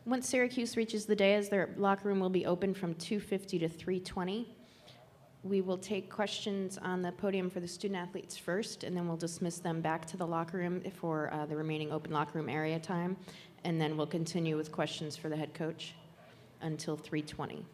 Once Syracuse reaches the dais, their locker room will be open from 2:50 to 3:20. We will take questions on the podium for the student athletes first, and then we'll dismiss them back to the locker room for the remaining open locker room area time, and then we'll continue with questions for the head coach until 3:20.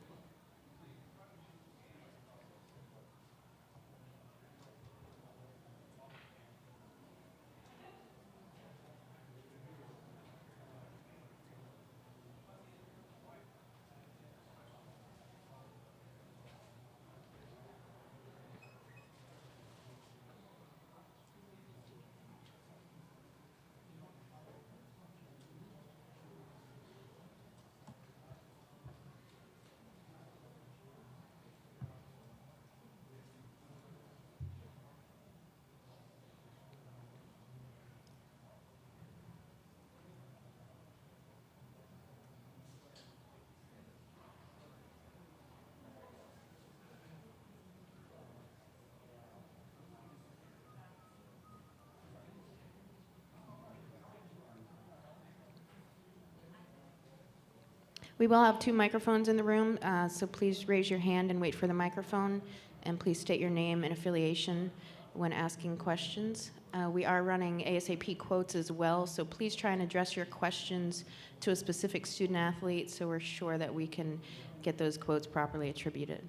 We will have 2 microphones in the room, so please raise your hand and wait for the microphone, and please state your name and affiliation when asking questions. We are running ASAP quotes as well, so please try and address your questions to a specific student athlete so we're sure that we can get those quotes properly attributed.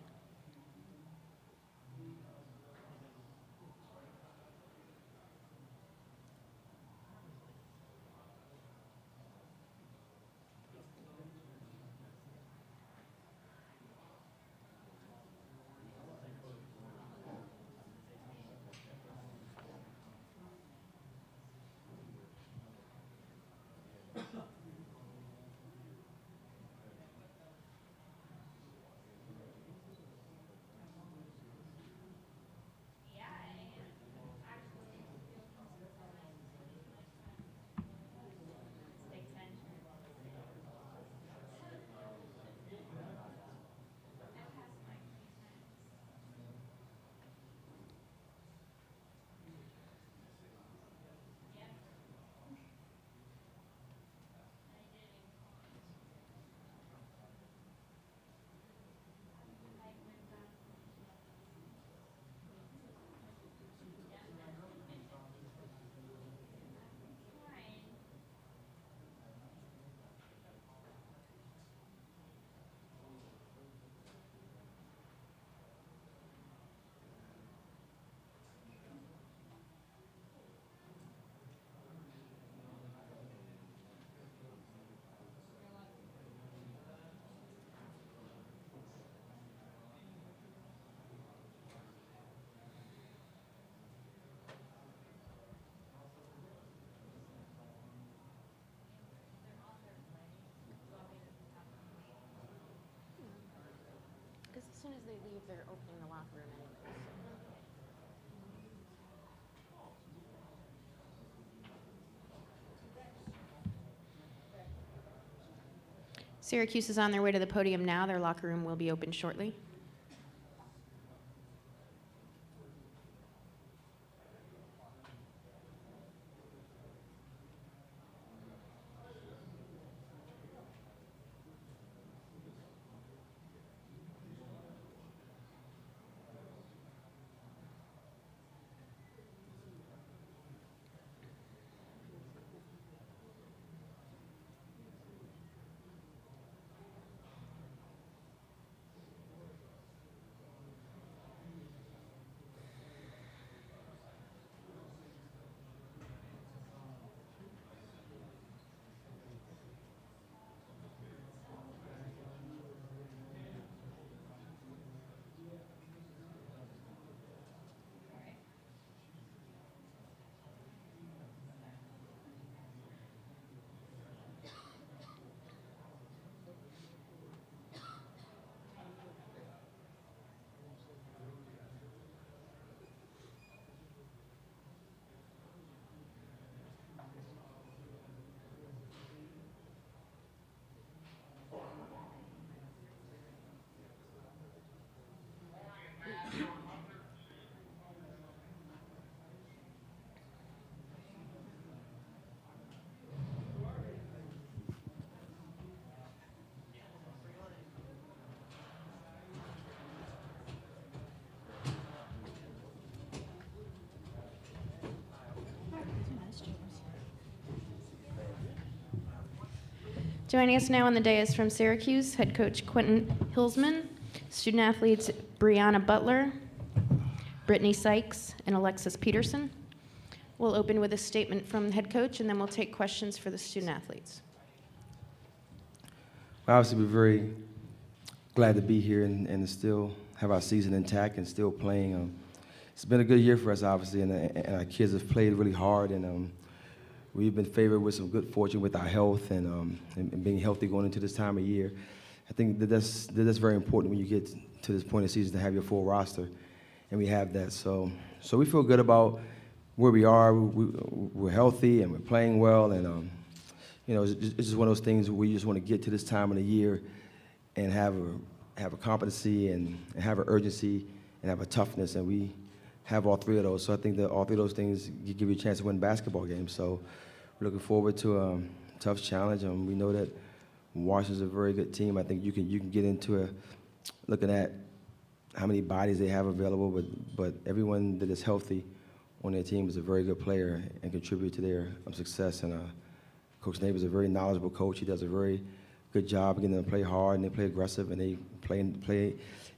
Because as soon as they leave, they're opening the locker room anyways. Syracuse is on their way to the podium now. Their locker room will be open shortly. Joining us now on the dais from Syracuse, head coach Quentin Hillsman, student athletes Brianna Butler, Brittany Sykes, and Alexis Peterson. We'll open with a statement from the head coach, and then we'll take questions for the student athletes. Obviously, we're very glad to be here and to still have our season intact and still playing. It's been a good year for us, obviously, and our kids have played really hard, and we've been favored with some good fortune with our health and being healthy going into this time of year. I think that's very important when you get to this point of the season to have your full roster, and we have that. So we feel good about where we are. We're healthy and we're playing well, and it's just one of those things where you just want to get to this time of the year and have a competency and have an urgency and have a toughness, and we have all three of those. So I think that all three of those things give you a chance to win basketball games. So we're looking forward to a tough challenge, and we know that Washington's a very good team. I think you can get into looking at how many bodies they have available, but everyone that is healthy on their team is a very good player and contribute to their success. And Coach Nave is a very knowledgeable coach. He does a very good job getting them to play hard, and they play aggressive, and they play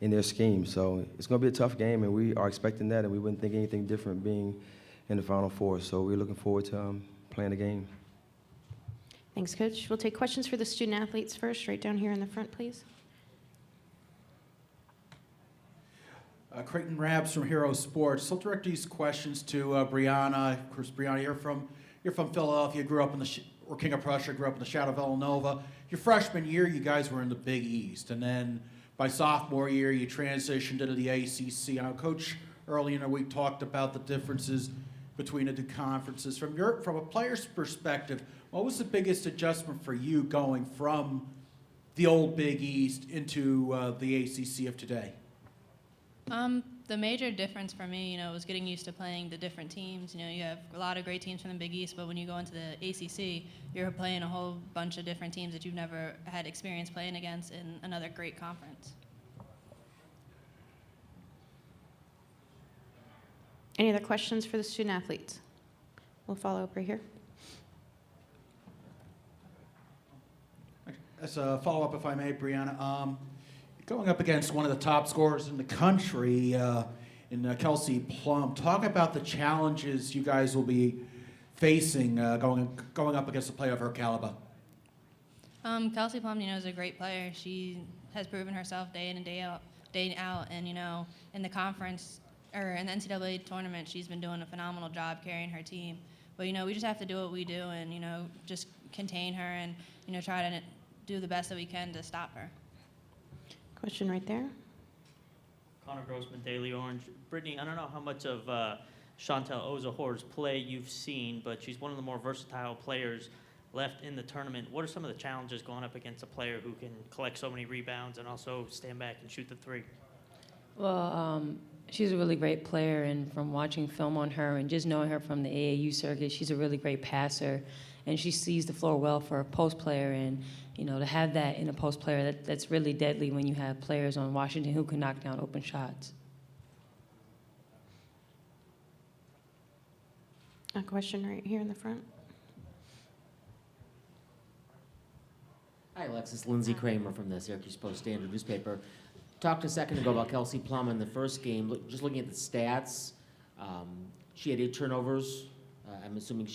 in their scheme. So it's going to be a tough game, and we are expecting that, and we wouldn't think anything different being in the Final Four. So we're looking forward to playing the game. Thanks, Coach. We'll take questions for the student athletes first, right down here in the front, please. Creighton Rabs from Hero Sports. I'll direct these questions to Brianna. Of course, Brianna, you're from Philadelphia. Grew up in or King of Prussia. Grew up in the shadow of Villanova. Your freshman year, you guys were in the Big East, and then by sophomore year, you transitioned into the ACC. Coach early in the week talked about the differences between the two conferences. From a player's perspective, what was the biggest adjustment for you going from the old Big East into the ACC of today? The major difference for me, was getting used to playing the different teams. You have a lot of great teams from the Big East, but when you go into the ACC, you're playing a whole bunch of different teams that you've never had experience playing against in another great conference. Any other questions for the student athletes? We'll follow up right here. As a follow-up, if I may, Brianna, going up against one of the top scorers in the country in Kelsey Plum, talk about the challenges you guys will be facing going up against a player of her caliber. Kelsey Plum, is a great player. She has proven herself day in and day out, and in the conference or in the NCAA tournament, she's been doing a phenomenal job carrying her team. But we just have to do what we do, and just contain her, and try to do the best that we can to stop her. Question right there. Connor Grossman, Daily Orange. Brittany, I don't know how much of Chantel Ozahor's play you've seen, but she's one of the more versatile players left in the tournament. What are some of the challenges going up against a player who can collect so many rebounds and also stand back and shoot the three? Well, she's a really great player, and from watching film on her and just knowing her from the AAU circuit, she's a really great passer, and she sees the floor well for a post player. And to have that in a post player, that's really deadly when you have players on Washington who can knock down open shots. A question right here in the front. Hi, Alexis. Lindsey Kramer from the Syracuse Post-Standard newspaper. Talked a second ago about Kelsey Plum in the first game. Just looking at the stats, she had 8 turnovers. I'm assuming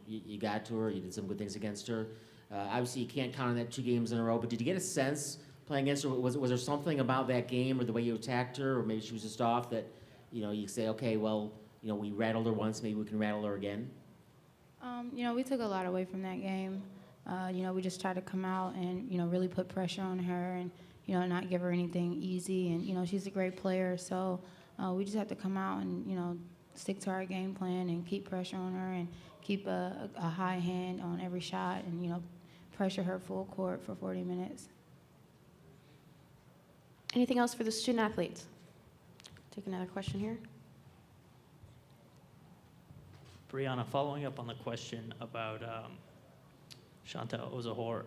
you got to her, you did some good things against her. Obviously, you can't count on that 2 games in a row, but did you get a sense playing against her? Was there something about that game or the way you attacked her, or maybe she was just off that, you say, okay, well, we rattled her once, maybe we can rattle her again? We took a lot away from that game. We just tried to come out and, really put pressure on her and, not give her anything easy. And, she's a great player, so we just have to come out and, stick to our game plan and keep pressure on her and keep a high hand on every shot and, pressure her full court for 40 minutes. Anything else for the student athletes? Take another question here. Brianna, following up on the question about Chantel Ozahor,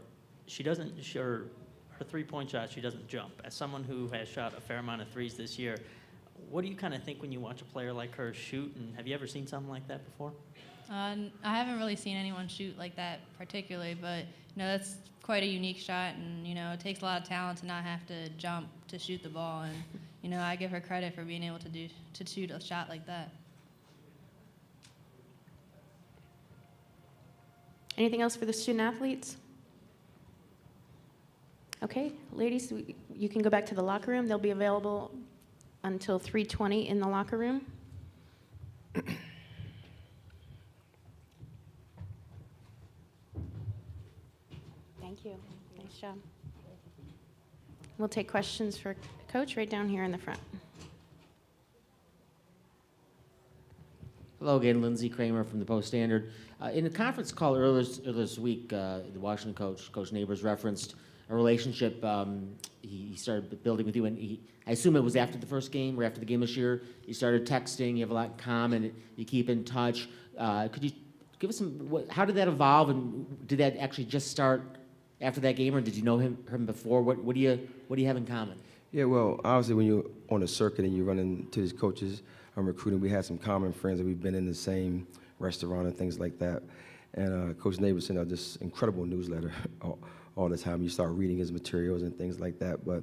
her three-point shot, she doesn't jump. As someone who has shot a fair amount of threes this year, What do you kind of think when you watch a player like her shoot, and have you ever seen something like that before? I haven't really seen anyone shoot like that particularly, but that's quite a unique shot, and it takes a lot of talent to not have to jump to shoot the ball, and I give her credit for being able to shoot a shot like that. Anything else for the student athletes? Okay, ladies, you can go back to the locker room. They'll be available until 3:20 in the locker room. Thank you. Nice job. We'll take questions for Coach right down here in the front. Hello again, Lindsey Kramer from the Post-Standard. In a conference call earlier this week, the Washington coach, Coach Neighbors, referenced a relationship he started building with you, and I assume it was after the first game or after the game this year. You started texting, you have a lot in common, you keep in touch. Could you give us how did that evolve, and did that actually just start after that game, or did you know him before? What do you have in common? Yeah, well, obviously when you're on a circuit and you run into these coaches, I'm recruiting, we had some common friends that we've been in the same restaurant and things like that. And Coach Neighbors sent out this incredible newsletter all the time. You start reading his materials and things like that. But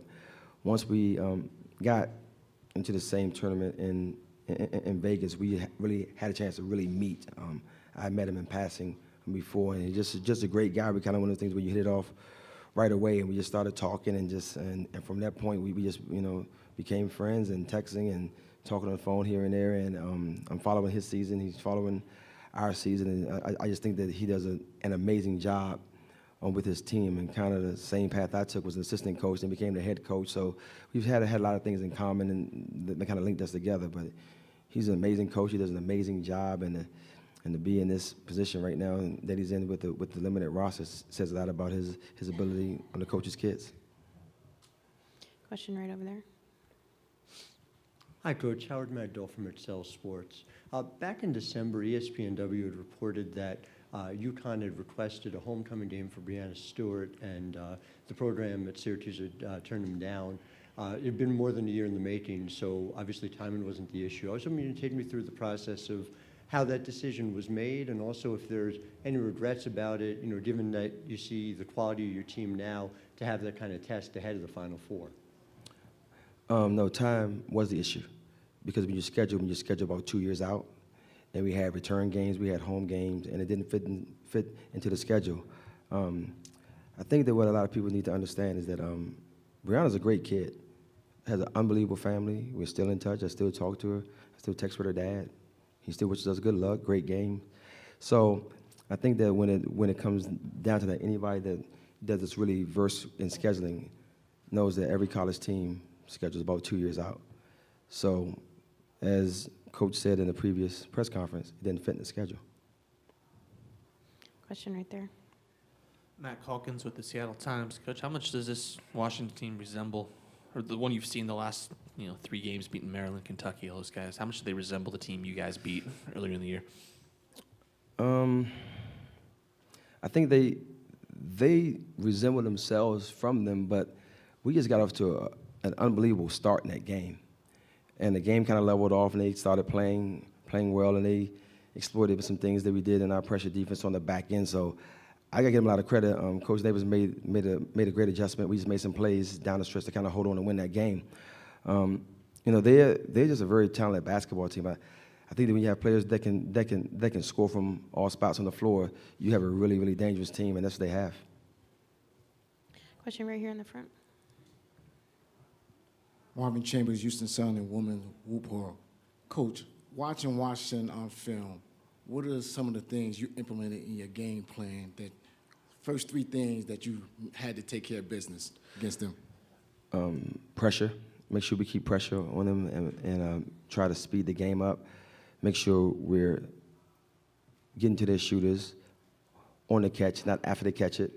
once we got into the same tournament in Vegas, we really had a chance to really meet. I met him in passing before, and he's just a great guy. We kind of one of the things where you hit it off right away, and we just started talking, and from that point we just became friends and texting and talking on the phone here and there. And I'm following his season. He's following our season, and I just think that he does an amazing job with his team, and kind of the same path I took was an assistant coach and became the head coach. So we've had a lot of things in common, and that kind of linked us together. But he's an amazing coach. He does an amazing job, and to be in this position right now that he's in with the limited roster says a lot about his ability on the coach's kids. Question right over there. Hi, Coach. Howard Magdal from Excel Sports. Back in December, ESPNW had reported that UConn had requested a homecoming game for Breanna Stewart, and the program at Syracuse had turned them down. It had been more than a year in the making, so obviously timing wasn't the issue. I was hoping you could take me through the process of how that decision was made, and also if there's any regrets about it, given that you see the quality of your team now, to have that kind of test ahead of the Final Four. No, time was the issue, because when you schedule about 2 years out, and we had return games, we had home games, and it didn't fit into the schedule. I think that what a lot of people need to understand is that Brianna's a great kid, has an unbelievable family. We're still in touch. I still talk to her. I still text with her dad. He still wishes us good luck, great game. So I think that when it comes down to that, anybody that does this really versed in scheduling knows that every college team schedules about 2 years out. So as Coach said in the previous press conference, it didn't fit in the schedule. Question right there. Matt Calkins with the Seattle Times. Coach, how much does this Washington team resemble, or the one you've seen the last 3 games beating Maryland, Kentucky, all those guys? How much do they resemble the team you guys beat earlier in the year? I think they resemble themselves from them, but we just got off to an unbelievable start in that game. And the game kind of leveled off, and they started playing well, and they exploited some things that we did in our pressure defense on the back end. So I got to give them a lot of credit. Coach Davis made a great adjustment. We just made some plays down the stretch to kind of hold on and win that game. They're just a very talented basketball team. I think that when you have players that can score from all spots on the floor, you have a really, really dangerous team, and that's what they have. Question right here in the front. Marvin Chambers, Houston Sun, and Women's Whoop Hurl. Coach, watching Washington on film, what are some of the things you implemented in your game plan, that first 3 things that you had to take care of business against them? Pressure. Make sure we keep pressure on them and try to speed the game up. Make sure we're getting to their shooters on the catch, not after they catch it.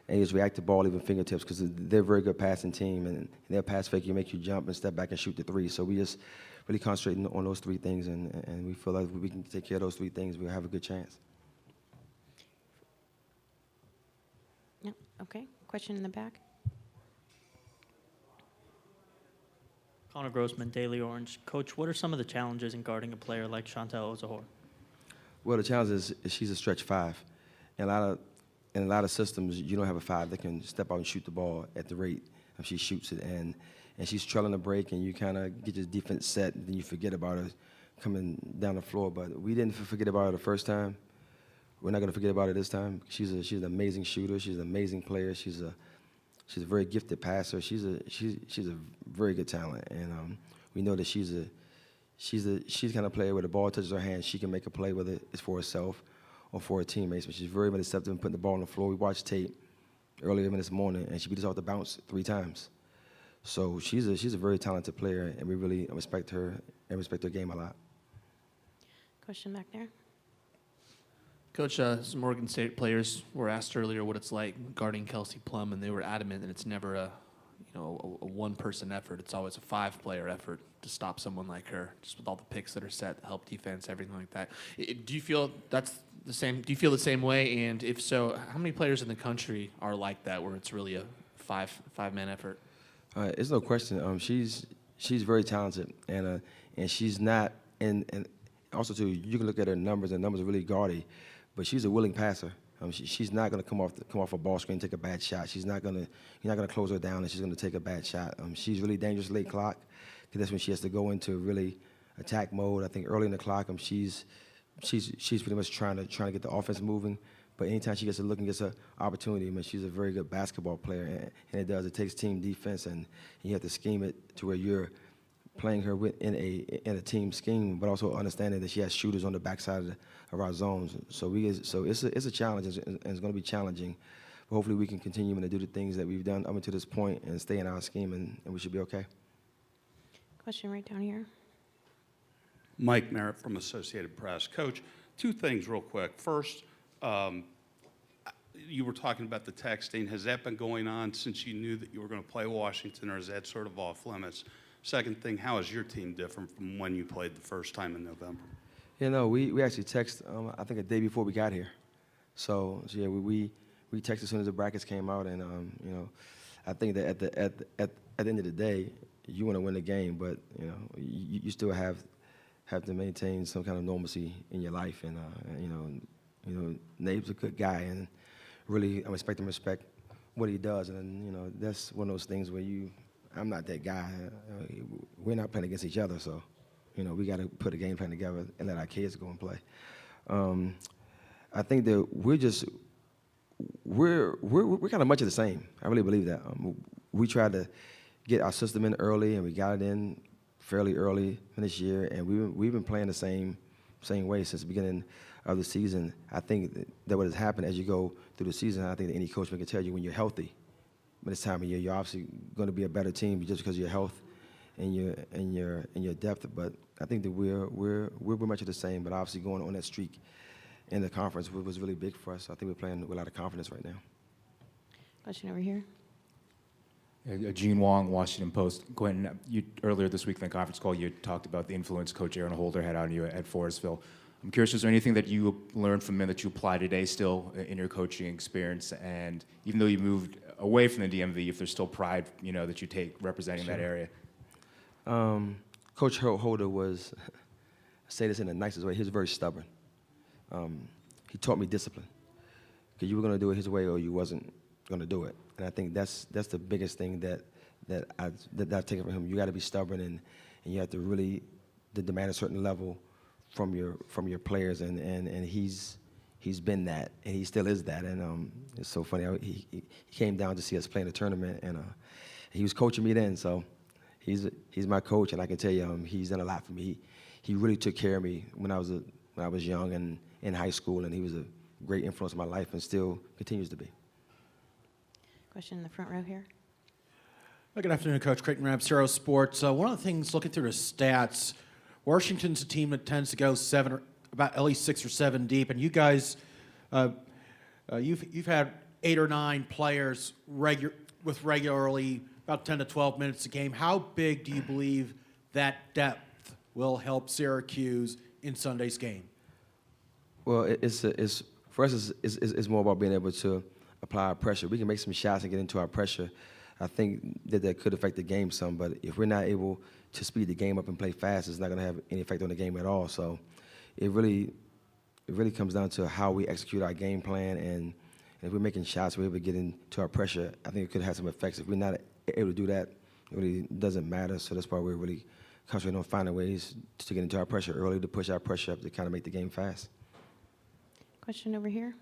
And just react to ball, even fingertips, because they're a very good passing team, and their pass fake you make you jump and step back and shoot the 3. So we just really concentrating on those 3 things, and we feel like we can take care of those 3 things, we'll have a good chance. Yep. Okay. Question in the back. Connor Grossman, Daily Orange. Coach, what are some of the challenges in guarding a player like Chantel Ozahor? Well, the challenge is she's a stretch five. And in a lot of systems, you don't have a five that can step out and shoot the ball at the rate she shoots it. And she's trailing the break, and you kind of get your defense set, and then you forget about her coming down the floor. But we didn't forget about her the first time. We're not going to forget about her this time. She's an amazing shooter. She's an amazing player. She's a very gifted passer. She's a very good talent, and we know that she's the kind of player where the ball touches her hand, she can make a play, whether it's for herself or for her teammates. But she's very receptive in putting the ball on the floor. We watched tape earlier this morning, and she beat us off the bounce 3 times. So she's a very talented player, and we really respect her and respect her game a lot. Question back there. Coach, some Morgan State players were asked earlier what it's like guarding Kelsey Plum, and they were adamant that it's never a one-person effort. It's always a 5-player effort to stop someone like her, just with all the picks that are set, the help defense, everything like that. Do you feel that's the same? Do you feel the same way? And if so, how many players in the country are like that, where it's really a five-man effort? It's no question. She's very talented, and she's not. And also too, you can look at her numbers. And numbers are really gaudy, but she's a willing passer. She's not going to come off a ball screen and take a bad shot. You're not going to close her down, and she's going to take a bad shot. She's really dangerous late clock, because that's when she has to go into really attack mode. I think early in the clock, she's pretty much trying to get the offense moving. But anytime she gets a look and gets an opportunity, she's a very good basketball player, and it takes team defense, and you have to scheme it to where you're playing her in a team scheme, but also understanding that she has shooters on the backside of our zones. So it's a challenge, and it's going to be challenging. But hopefully we can continue to do the things that we've done up until this point and stay in our scheme, and we should be okay. Question right down here. Mike Merritt from Associated Press. Coach, 2 things real quick. First, you were talking about the texting. Has that been going on since you knew that you were going to play Washington, or is that sort of off limits? Second thing, how is your team different from when you played the first time in November? We actually text, I think a day before we got here. So yeah, we texted as soon as the brackets came out, and I think that at the end of the day, you want to win the game, but you still have to maintain some kind of normalcy in your life, and Nabe's a good guy, and really I respect what he does, and that's one of those things where I'm not that guy. We're not playing against each other, so we got to put a game plan together and let our kids go and play. I think that we're kind of much of the same. I really believe that. We tried to get our system in early, and we got it in fairly early in this year, and we've been playing the same way since the beginning of the season. I think that what has happened as you go through the season, I think that any coach can tell you when you're healthy. But this time of year, you're obviously going to be a better team just because of your health and your depth. But I think that we're much of the same. But obviously, going on that streak in the conference was really big for us. I think we're playing with a lot of confidence right now. Question over here. Gene Wong, Washington Post. Quentin, earlier this week in the conference call, you talked about the influence Coach Aaron Holder had on you at Forestville. I'm curious, is there anything that you learned from him that you apply today still in your coaching experience? And even though you moved away from the DMV, if there's still pride, that you take representing that area? Coach Holder was, I say this in the nicest way, he was very stubborn. He taught me discipline, because you were going to do it his way or you wasn't going to do it. And I think that's the biggest thing that I've taken from him. You got to be stubborn, and you have to really demand a certain level from your players, and he's been that, and he still is that. And it's so funny. He came down to see us play in the tournament, and he was coaching me then. So he's my coach, and I can tell you he's done a lot for me. He really took care of me when I was young and in high school, and he was a great influence in my life, and still continues to be. Question in the front row here. Good afternoon, Coach. Creighton Rab, Syracuse Sports. One of the things, looking through the stats, Washington's a team that tends to go about at least 6 or 7 deep, and you guys, you've had 8 or 9 players regularly about 10 to 12 minutes a game. How big do you believe that depth will help Syracuse in Sunday's game? Well, for us, it's more about being able to apply our pressure. We can make some shots and get into our pressure. I think that could affect the game some, but if we're not able to speed the game up and play fast is not going to have any effect on the game at all. So it really comes down to how we execute our game plan, and if we're making shots, we're able to get into our pressure. I think it could have some effects. If we're not able to do that, it really doesn't matter. So that's why we're really concentrating on finding ways to get into our pressure early, to push our pressure up, to kind of make the game fast. Question over here.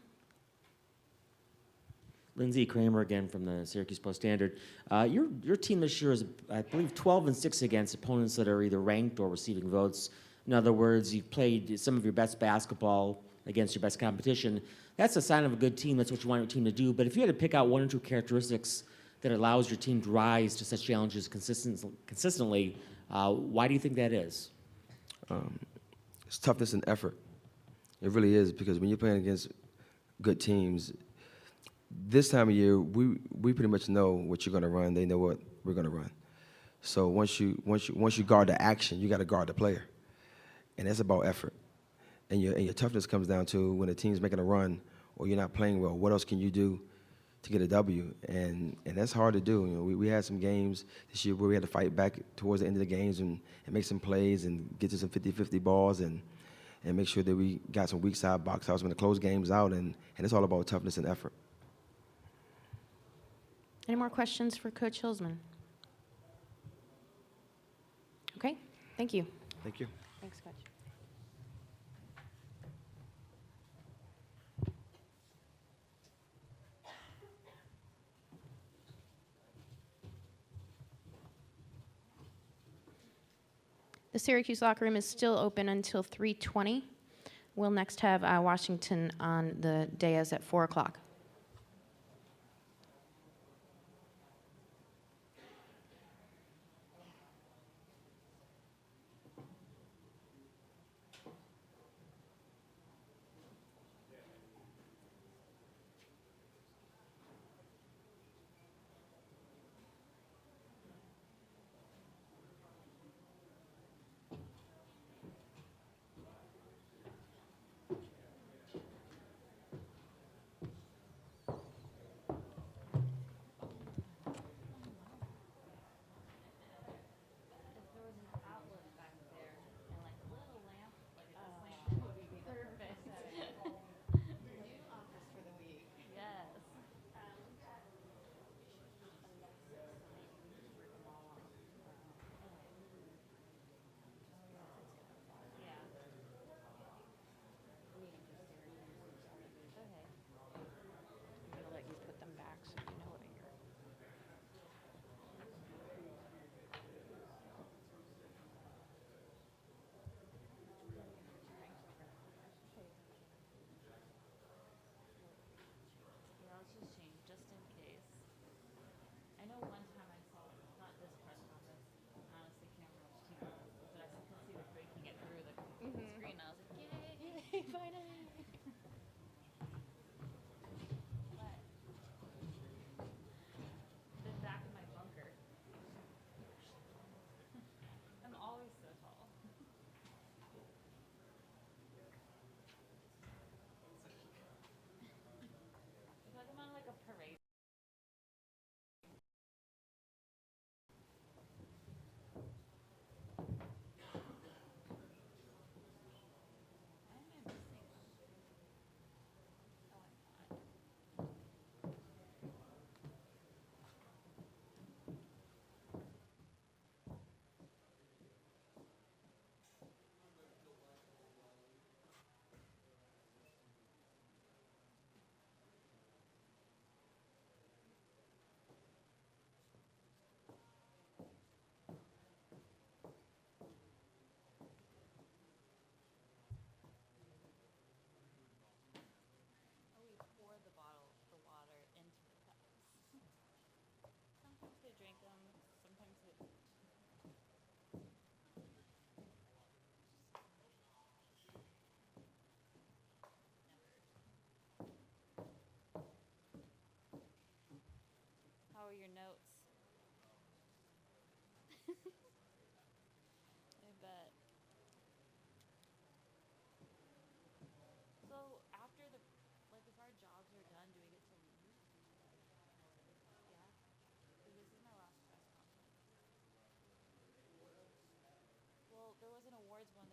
Lindsey Kramer again from the Syracuse Post-Standard. Your team this year is, I believe, 12-6 against opponents that are either ranked or receiving votes. In other words, you've played some of your best basketball against your best competition. That's a sign of a good team. That's what you want your team to do. But if you had to pick out one or two characteristics that allows your team to rise to such challenges consistently, why do you think that is? It's toughness and effort. It really is, because when you're playing against good teams, this time of year, we pretty much know what you're going to run. They know what we're going to run. So once you guard the action, you got to guard the player, and that's about effort. And your toughness comes down to when a team's making a run or you're not playing well, what else can you do to get a W? And that's hard to do. You know, we had some games this year where we had to fight back towards the end of the games and make some plays and get to some 50-50 balls and make sure that we got some weak side box outs when to close games out. And it's all about toughness and effort. Any more questions for Coach Hillsman? Okay, thank you. Thank you. Thanks, Coach. The Syracuse locker room is still open until 3:20. We'll next have Washington on the dais at 4 o'clock.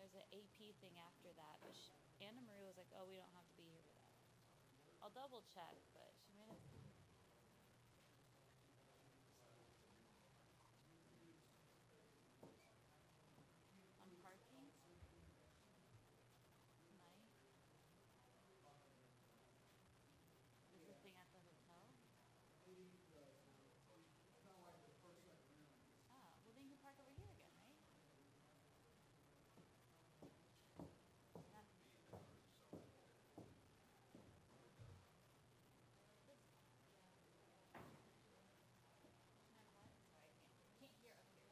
there's an AP thing after that, but Anna Marie was like, oh, we don't have to be here for that. I'll double check, but she made it. On parking? Tonight? Is the thing at the hotel? Oh, well then you can park over here again, right? Yeah. Sorry, I can't hear up here.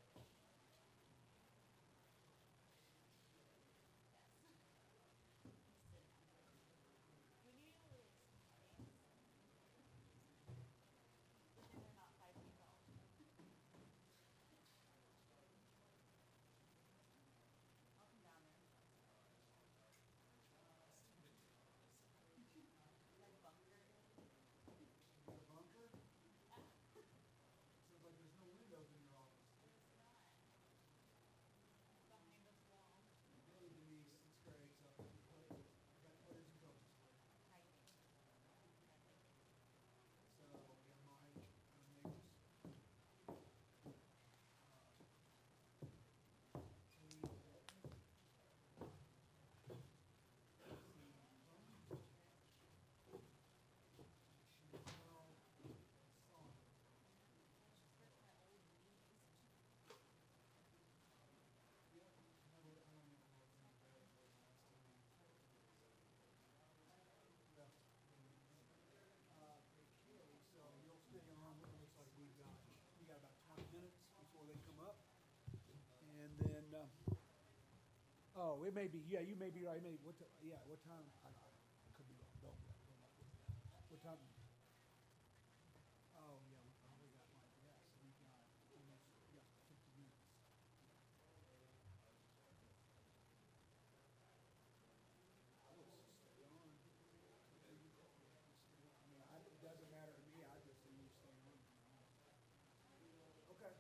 Yes. When you release space, they're not 5 feet tall. I'll come down there. Like bunker. Bunker? Sounds like there's no windows in your office. It's not. Behind this wall. Billy Denise, 6th grade, so we got players and coaches. Hiking. So we have Mike, our neighbors. Katie, so you'll stay on. It looks like we got about 20 minutes before they come up, and then oh, it may be you may be right. Maybe what time? I could be wrong. Don't. What time? Oh yeah, we got like so we got almost 50 minutes. Let's just stay on. I mean, it doesn't matter to me. I just say you stay on. Okay.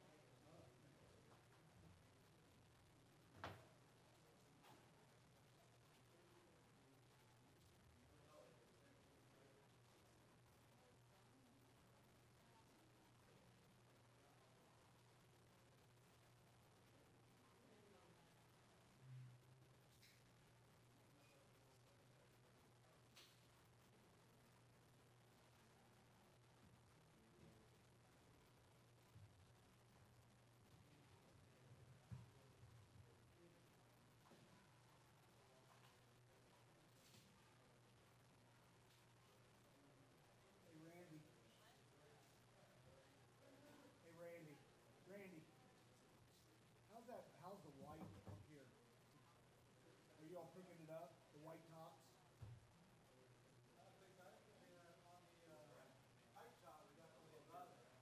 Hey, Randy. Hey, Randy. Randy. How's the white up here? Are you all picking it up? The white tops?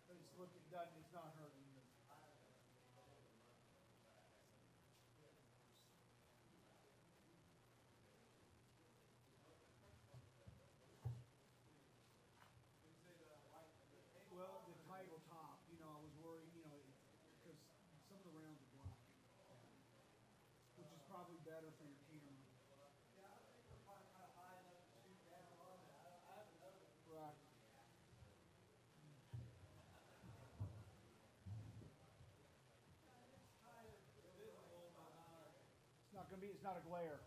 But it's looking done. It's not hurting you. Well, the title top, I was worried, because some of the rounds are black, which is probably better for your camera. Yeah, I think we're probably kind of high enough to shoot down on that. I haven't noticed. Right. It's not a glare.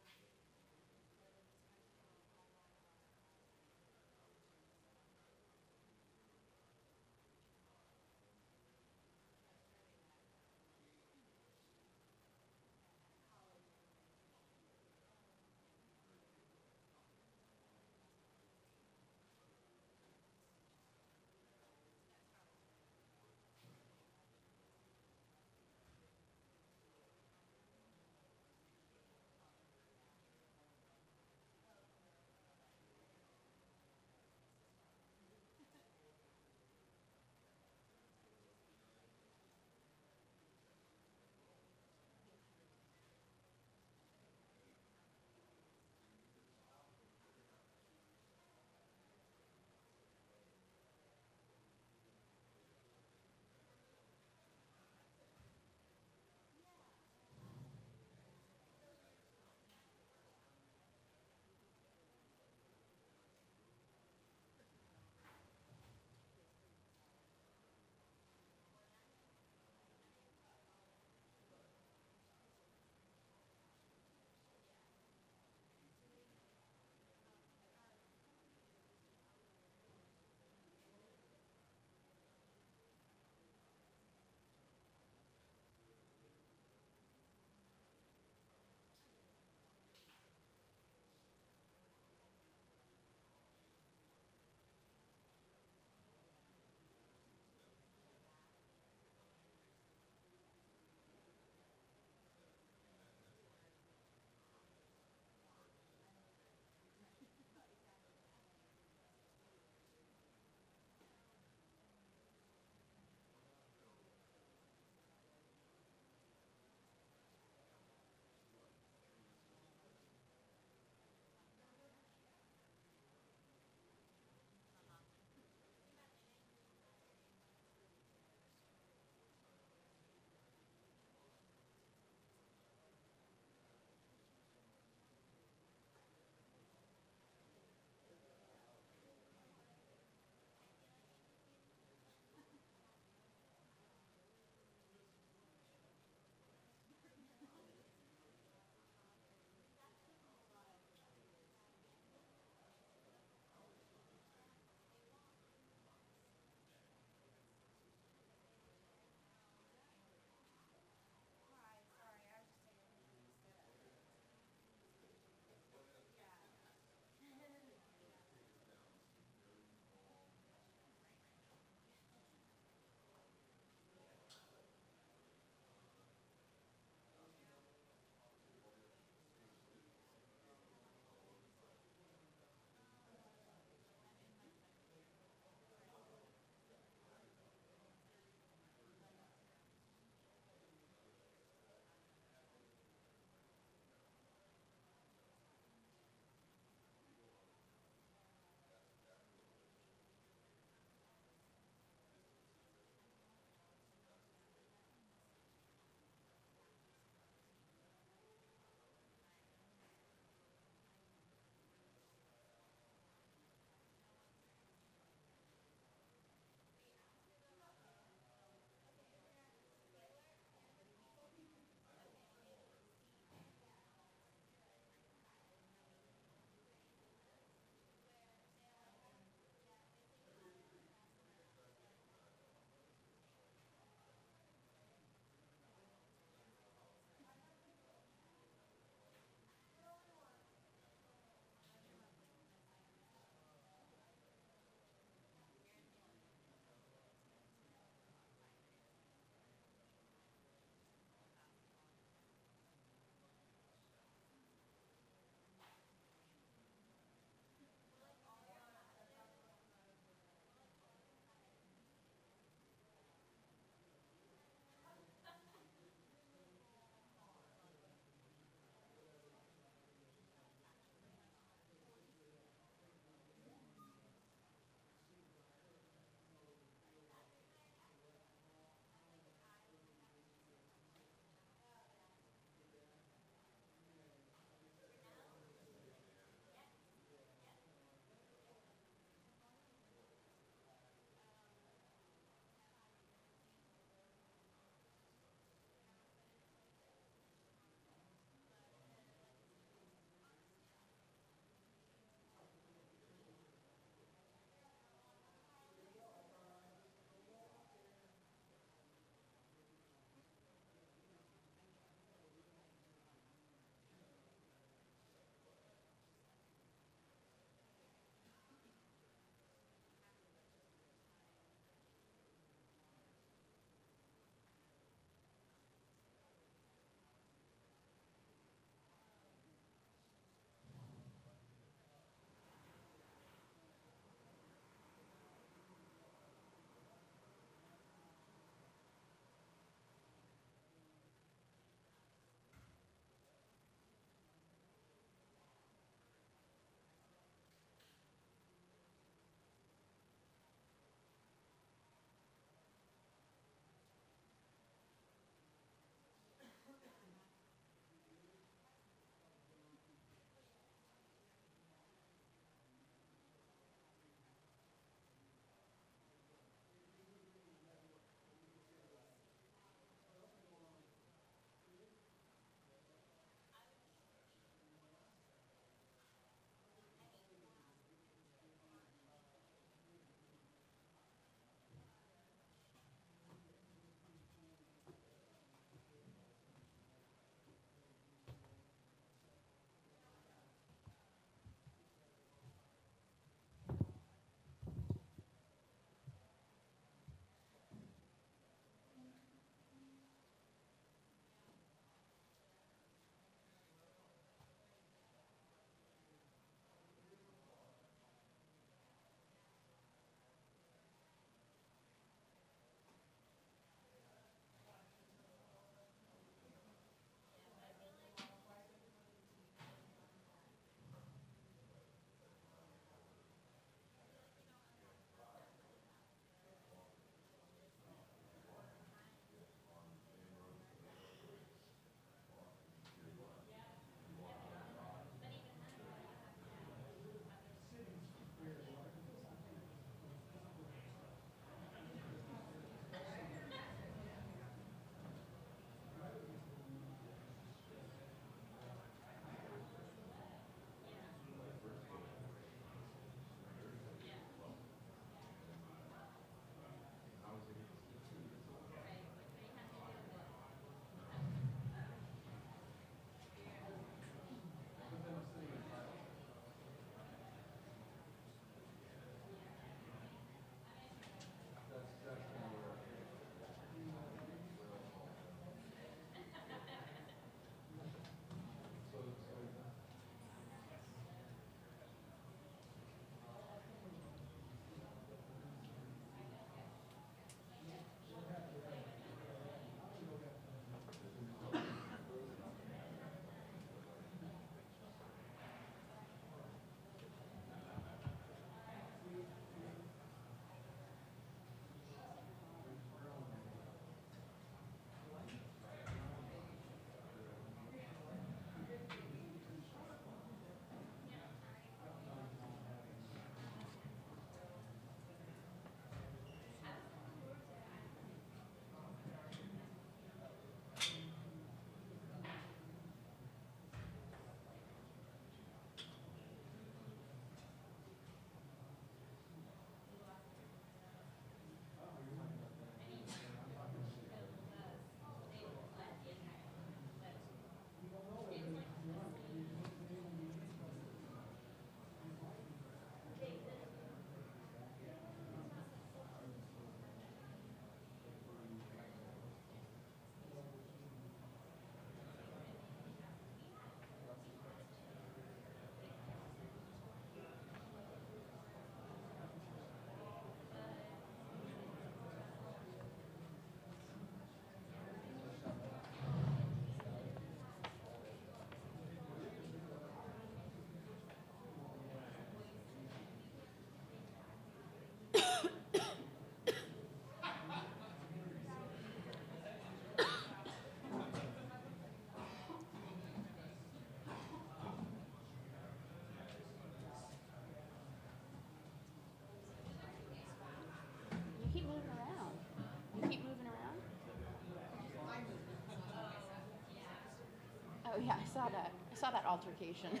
yeah, I saw that. I saw that altercation.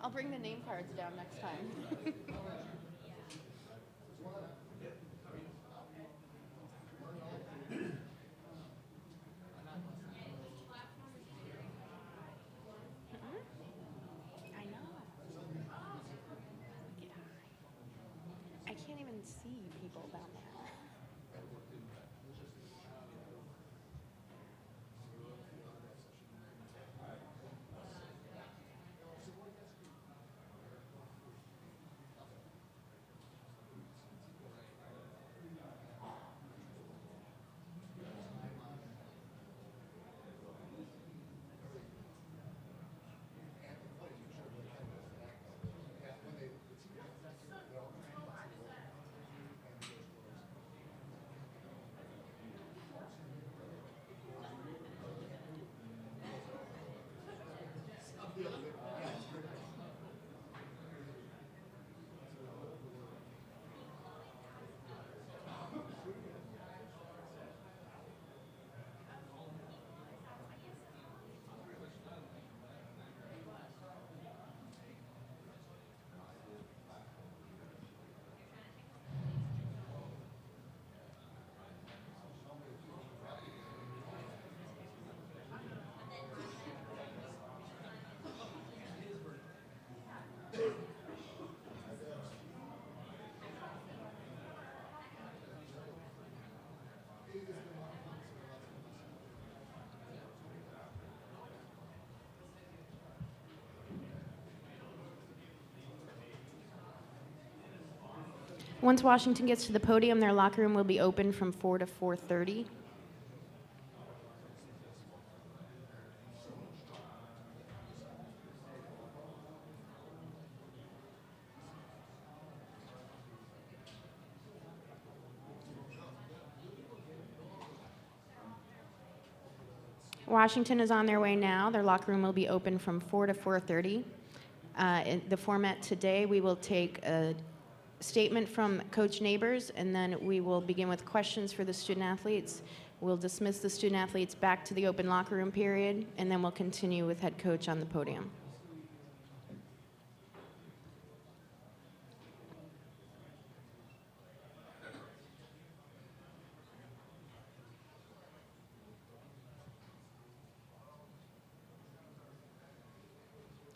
I'll bring the name cards down next time. I know. Yeah. I can't even see people down there. Once Washington gets to the podium, their locker room will be open from 4 to 4:30. Washington is on their way now. Their locker room will be open from 4 to 4:30. In the format today, we will take a statement from Coach Neighbors, and then we will begin with questions for the student athletes. We'll dismiss the student athletes back to the open locker room period, and then we'll continue with head coach on the podium.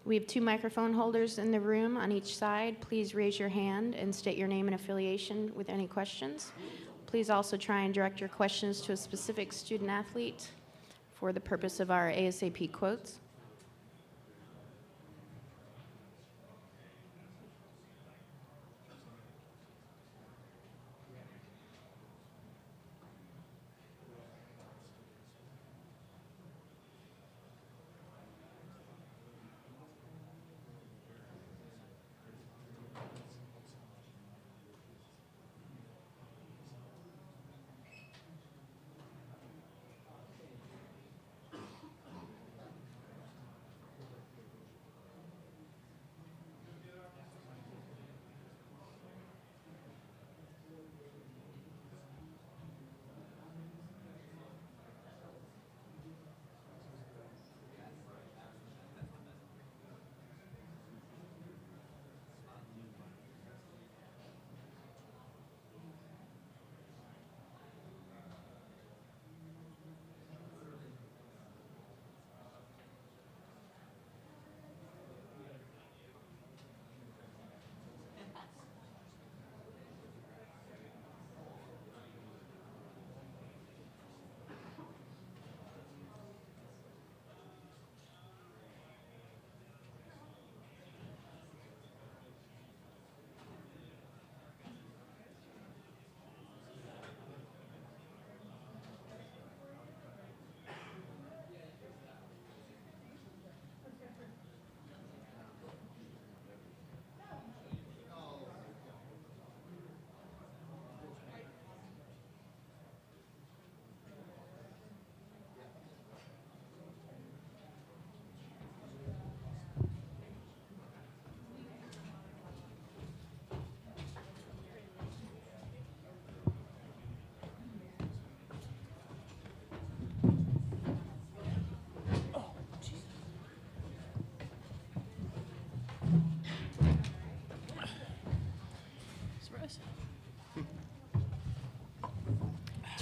We have 2 microphone holders in the room on each side. Please raise your hand and state your name and affiliation with any questions. Please also try and direct your questions to a specific student athlete for the purpose of our ASAP quotes.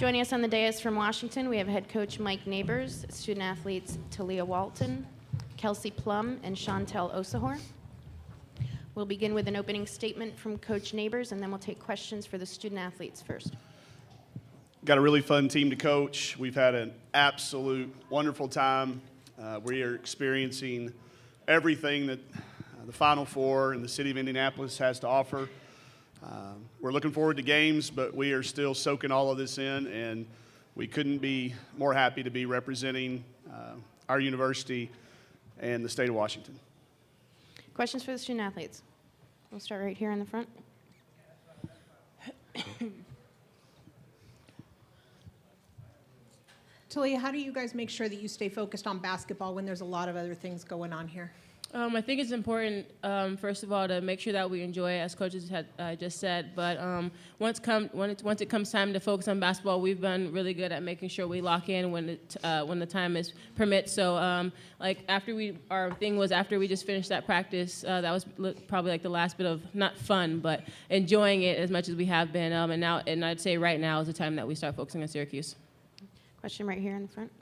Joining us on the dais from Washington, we have head coach Mike Neighbors, student athletes Talia Walton, Kelsey Plum, and Chantel Osahor. We'll begin with an opening statement from Coach Neighbors, and then we'll take questions for the student athletes first. Got a really fun team to coach. We've had an absolute wonderful time. We are experiencing everything that the Final Four and the city of Indianapolis has to offer. We're looking forward to games, but we are still soaking all of this in, and we couldn't be more happy to be representing our university and the state of Washington. Questions for the student athletes? We'll start right here in the front. Talia, how do you guys make sure that you stay focused on basketball when there's a lot of other things going on here? I think it's important, first of all, to make sure that we enjoy it, as coaches had just said. But once it comes time to focus on basketball, we've been really good at making sure we lock in when the time permits. So, after we just finished that practice, that was probably like the last bit of not fun, but enjoying it as much as we have been. And I'd say right now is the time that we start focusing on Syracuse. Question right here in the front.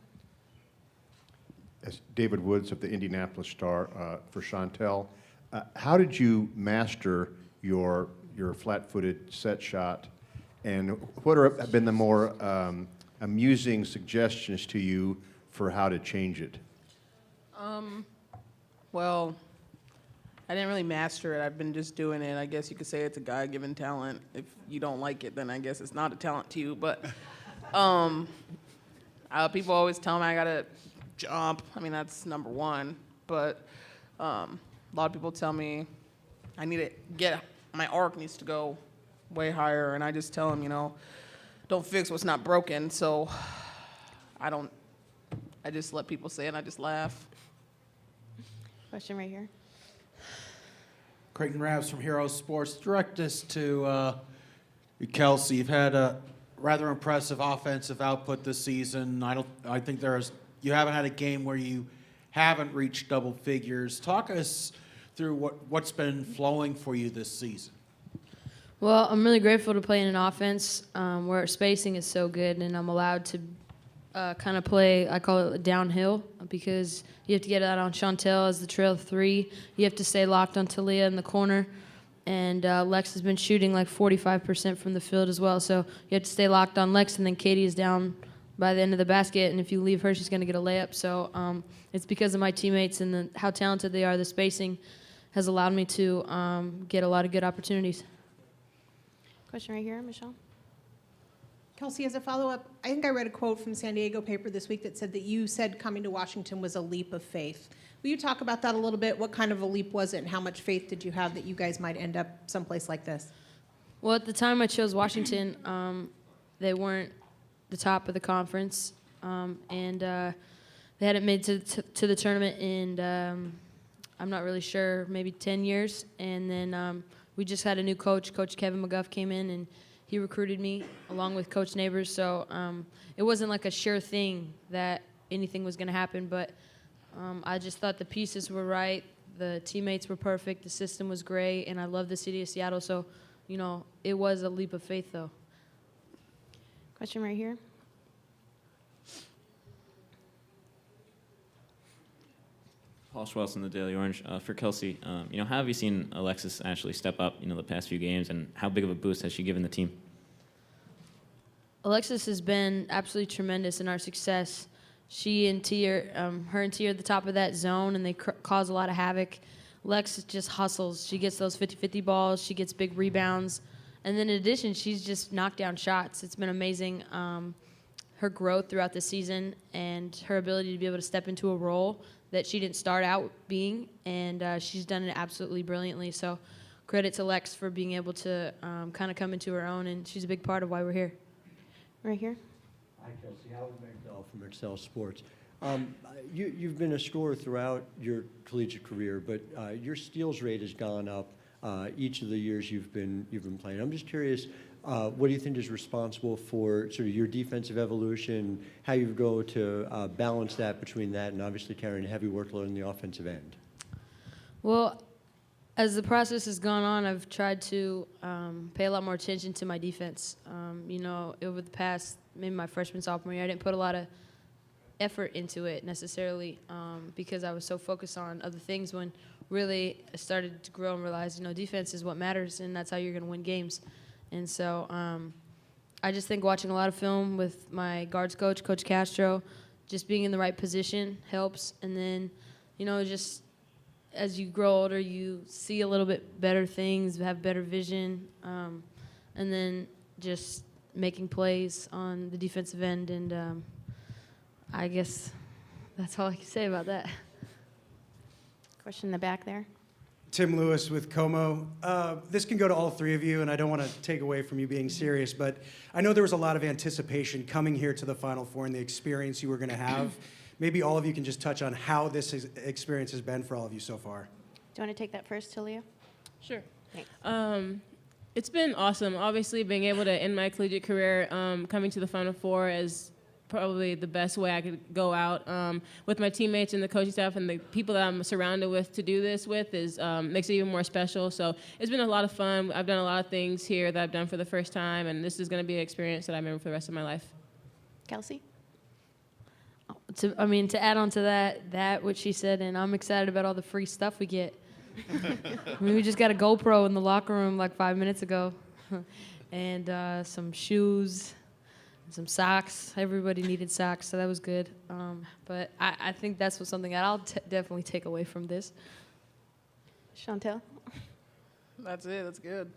As David Woods of the Indianapolis Star for Chantel. How did you master your flat-footed set shot, and what have been the more amusing suggestions to you for how to change it? Well, I didn't really master it. I've been just doing it. I guess you could say it's a God-given talent. If you don't like it, then I guess it's not a talent to you. But people always tell me I gotta jump. I mean, that's number one. But a lot of people tell me I need to my arc needs to go way higher, and I just tell them, don't fix what's not broken. So I just let people say it, and I just laugh. Question right here. Creighton Ravs from Hero Sports. Direct this to Kelsey. You've had a rather impressive offensive output this season. I think you haven't had a game where you haven't reached double figures. Talk us through what's been flowing for you this season. Well, I'm really grateful to play in an offense where our spacing is so good, and I'm allowed to kind of play, I call it downhill, because you have to get out on Chantel as the trail 3. You have to stay locked on Talia in the corner. And Lex has been shooting like 45% from the field as well. So you have to stay locked on Lex, and then Katie is down by the end of the basket. And if you leave her, she's going to get a layup. So it's because of my teammates and how talented they are. The spacing has allowed me to get a lot of good opportunities. Question right here, Michelle. Kelsey, as a follow-up, I think I read a quote from San Diego paper this week that said that you said coming to Washington was a leap of faith. Will you talk about that a little bit? What kind of a leap was it, and how much faith did you have that you guys might end up someplace like this? Well, at the time I chose Washington, they weren't the top of the conference, and they hadn't made to the tournament in, I'm not really sure, maybe 10 years. And then we just had a new coach. Coach Kevin McGuff came in, and he recruited me along with Coach Neighbors. So it wasn't like a sure thing that anything was going to happen, but I just thought the pieces were right, the teammates were perfect, the system was great, and I love the city of Seattle. So, it was a leap of faith, though. Question right here. Paul Schwelson, the Daily Orange. For Kelsey, how have you seen Alexis actually step up, the past few games, and how big of a boost has she given the team? Alexis has been absolutely tremendous in our success. She and Tia, her and Tia are at the top of that zone, and they cause a lot of havoc. Lex just hustles. She gets those 50-50 balls. She gets big rebounds. And then in addition, she's just knocked down shots. It's been amazing, her growth throughout the season and her ability to be able to step into a role that she didn't start out being, and she's done it absolutely brilliantly. So credit to Lex for being able to kind of come into her own, and she's a big part of why we're here. Right here. Hi, Kelsey. Howard McDowell from Excel Sports. You've been a scorer throughout your collegiate career, but your steals rate has gone up each of the years you've been playing. I'm just curious, what do you think is responsible for sort of your defensive evolution, how you go to balance that between that and obviously carrying a heavy workload on the offensive end? Well, As the process has gone on, I've tried to pay a lot more attention to my defense. Over the past, maybe my freshman, sophomore year, I didn't put a lot of effort into it necessarily because I was so focused on other things when really I started to grow and realize, defense is what matters and that's how you're going to win games. And so I just think watching a lot of film with my guards coach, Coach Castro, just being in the right position helps. And then, just as you grow older, you see a little bit better things, have better vision, and then just making plays on the defensive end. And I guess that's all I can say about that. Question in the back there. Tim Lewis with Como. This can go to all three of you, and I don't want to take away from you being serious, but I know there was a lot of anticipation coming here to the Final Four and the experience you were going to have. Maybe all of you can just touch on how this experience has been for all of you so far. Do you want to take that first, Talia? Sure. Thanks. It's been awesome. Obviously, being able to end my collegiate career coming to the Final Four is probably the best way I could go out with my teammates and the coaching staff and the people that I'm surrounded with to do this with is makes it even more special. So it's been a lot of fun. I've done a lot of things here that I've done for the first time, and this is going to be an experience that I remember for the rest of my life. Kelsey? To add on to that what she said, and I'm excited about all the free stuff we get. We just got a GoPro in the locker room like 5 minutes ago, and some shoes, and some socks. Everybody needed socks, so that was good. But I think that's something that I'll definitely take away from this. Chantel? That's it. That's good.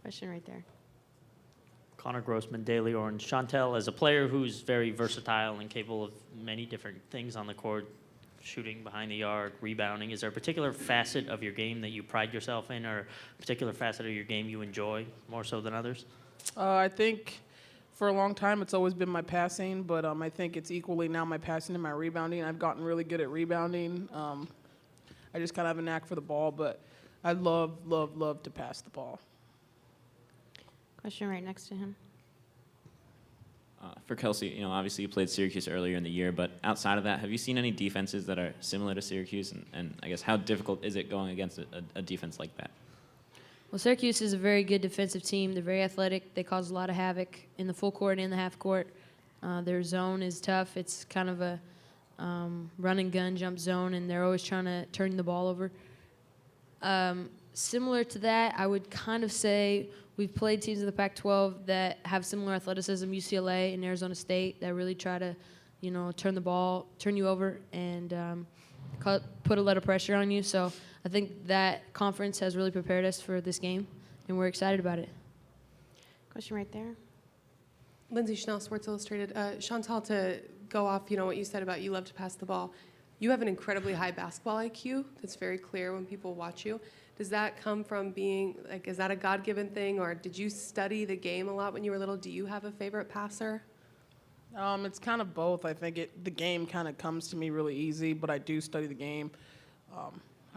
Question right there. Connor Grossman, Daily Orange. Chantel, as a player who's very versatile and capable of many different things on the court, shooting behind the arc, rebounding, is there a particular facet of your game that you pride yourself in, or a particular facet of your game you enjoy more so than others? I think for a long time it's always been my passing, but I think it's equally now my passing and my rebounding. I've gotten really good at rebounding. I just kind of have a knack for the ball, but I love to pass the ball. Question right next to him. For Kelsey, obviously you played Syracuse earlier in the year, but outside of that, have you seen any defenses that are similar to Syracuse? And I guess how difficult is it going against a defense like that? Well, Syracuse is a very good defensive team. They're very athletic. They cause a lot of havoc in the full court and the half court. Their zone is tough. It's kind of a run and gun jump zone, and they're always trying to turn the ball over. Similar to that, I would kind of say we've played teams in the Pac-12 that have similar athleticism, UCLA and Arizona State, that really try to, turn you over and put a lot of pressure on you. So I think that conference has really prepared us for this game, and we're excited about it. Question right there. Lindsay Schnell, Sports Illustrated. Chantal, to go off, what you said about you love to pass the ball. You have an incredibly high basketball IQ that's very clear when people watch you. Does that come from being, is that a God-given thing, or did you study the game a lot when you were little? Do you have a favorite passer? It's kind of both. I think the game kind of comes to me really easy, but I do study the game.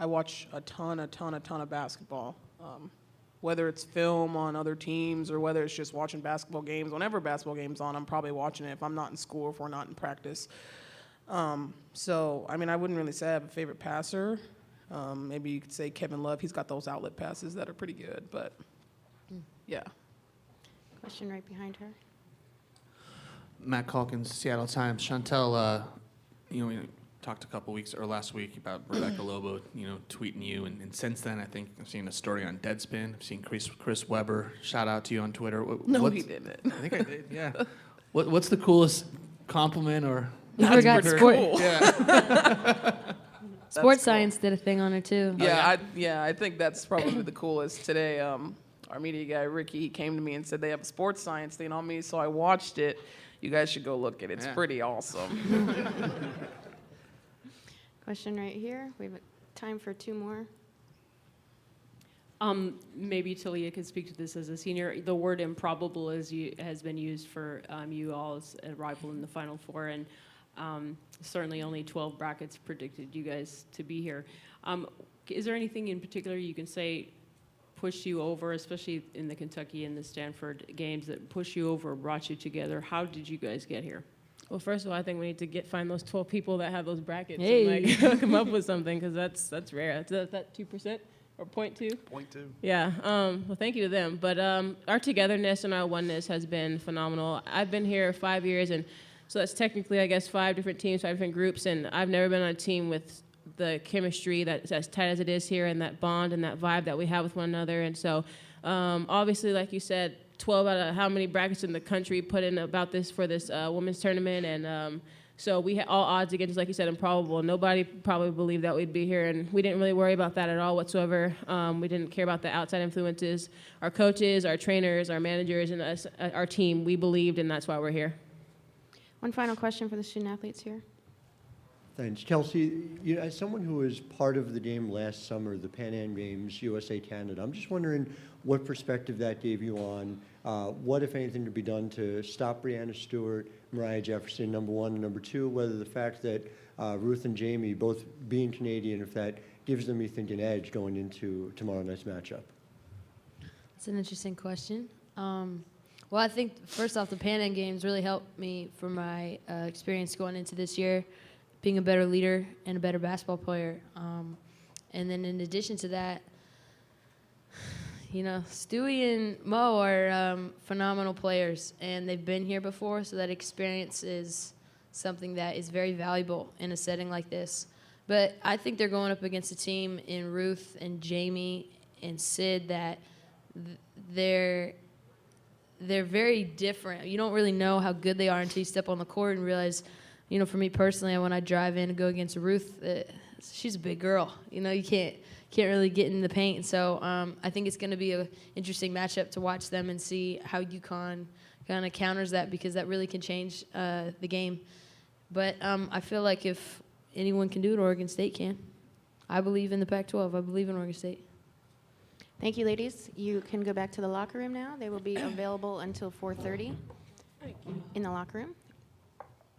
I watch a ton of basketball, whether it's film on other teams or whether it's just watching basketball games. Whenever basketball game's on, I'm probably watching it if I'm not in school or if we're not in practice. I wouldn't really say I have a favorite passer. Maybe you could say Kevin Love. He's got those outlet passes that are pretty good, but yeah. Question right behind her. Matt Calkins, Seattle Times. Chantel, we talked a couple weeks or last week about Rebecca Lobo, tweeting you, and since then I think I've seen a story on Deadspin. I've seen Chris Webber shout out to you on Twitter. He didn't. I think I did. Yeah. What's the coolest compliment or? You forgot sport. Cool. Yeah. Sports Science did a thing on it too. Yeah, I think that's probably the coolest. Today, our media guy Ricky, he came to me and said they have a Sports Science thing on me, so I watched it. You guys should go look at it. It's pretty awesome. Question right here. We have time for two more. Maybe Talia can speak to this as a senior. The word improbable has been used for you all as a rival in the Final Four, and certainly only 12 brackets predicted you guys to be here. Is there anything in particular you can say pushed you over, especially in the Kentucky and the Stanford games, that pushed you over or brought you together? How did you guys get here? Well, first of all, I think we need to find those 12 people that have those brackets Hey. and like come up with something, because that's rare. Is that 2% or 0.2? 0.2. Yeah. Well, thank you to them. But our togetherness and our oneness has been phenomenal. I've been here 5 years, and so that's technically, I guess, 5 different teams, 5 different groups, and I've never been on a team with the chemistry that's as tight as it is here, and that bond and that vibe that we have with one another. And so, obviously, like you said, 12 out of how many brackets in the country put in about this for this women's tournament, and so we had all odds against, like you said, improbable. Nobody probably believed that we'd be here, and we didn't really worry about that at all whatsoever. We didn't care about the outside influences. Our coaches, our trainers, our managers, and us, our team, we believed, and that's why we're here. One final question for the student athletes here. Thanks. Kelsey, as someone who was part of the game last summer, the Pan Am Games, USA, Canada, I'm just wondering what perspective that gave you on what, if anything, to be done to stop Brianna Stewart, Mariah Jefferson, number one, and number two, whether the fact that Ruth and Jamie, both being Canadian, if that gives them, you think, an edge going into tomorrow night's matchup. That's an interesting question. Well, I think, first off, the Pan Am Games really helped me for my experience going into this year, being a better leader and a better basketball player. And then in addition to that, Stewie and Mo are phenomenal players, and they've been here before, so that experience is something that is very valuable in a setting like this. But I think they're going up against a team in Ruth and Jamie and Sid that they're very different. You don't really know how good they are until you step on the court and realize, for me personally, when I drive in and go against Ruth, she's a big girl. You can't really get in the paint. So I think it's going to be an interesting matchup to watch them and see how UConn kind of counters that, because that really can change the game. But I feel like if anyone can do it, Oregon State can. I believe in the Pac-12. I believe in Oregon State. Thank you, ladies. You can go back to the locker room now. They will be available until 4:30 in the locker room.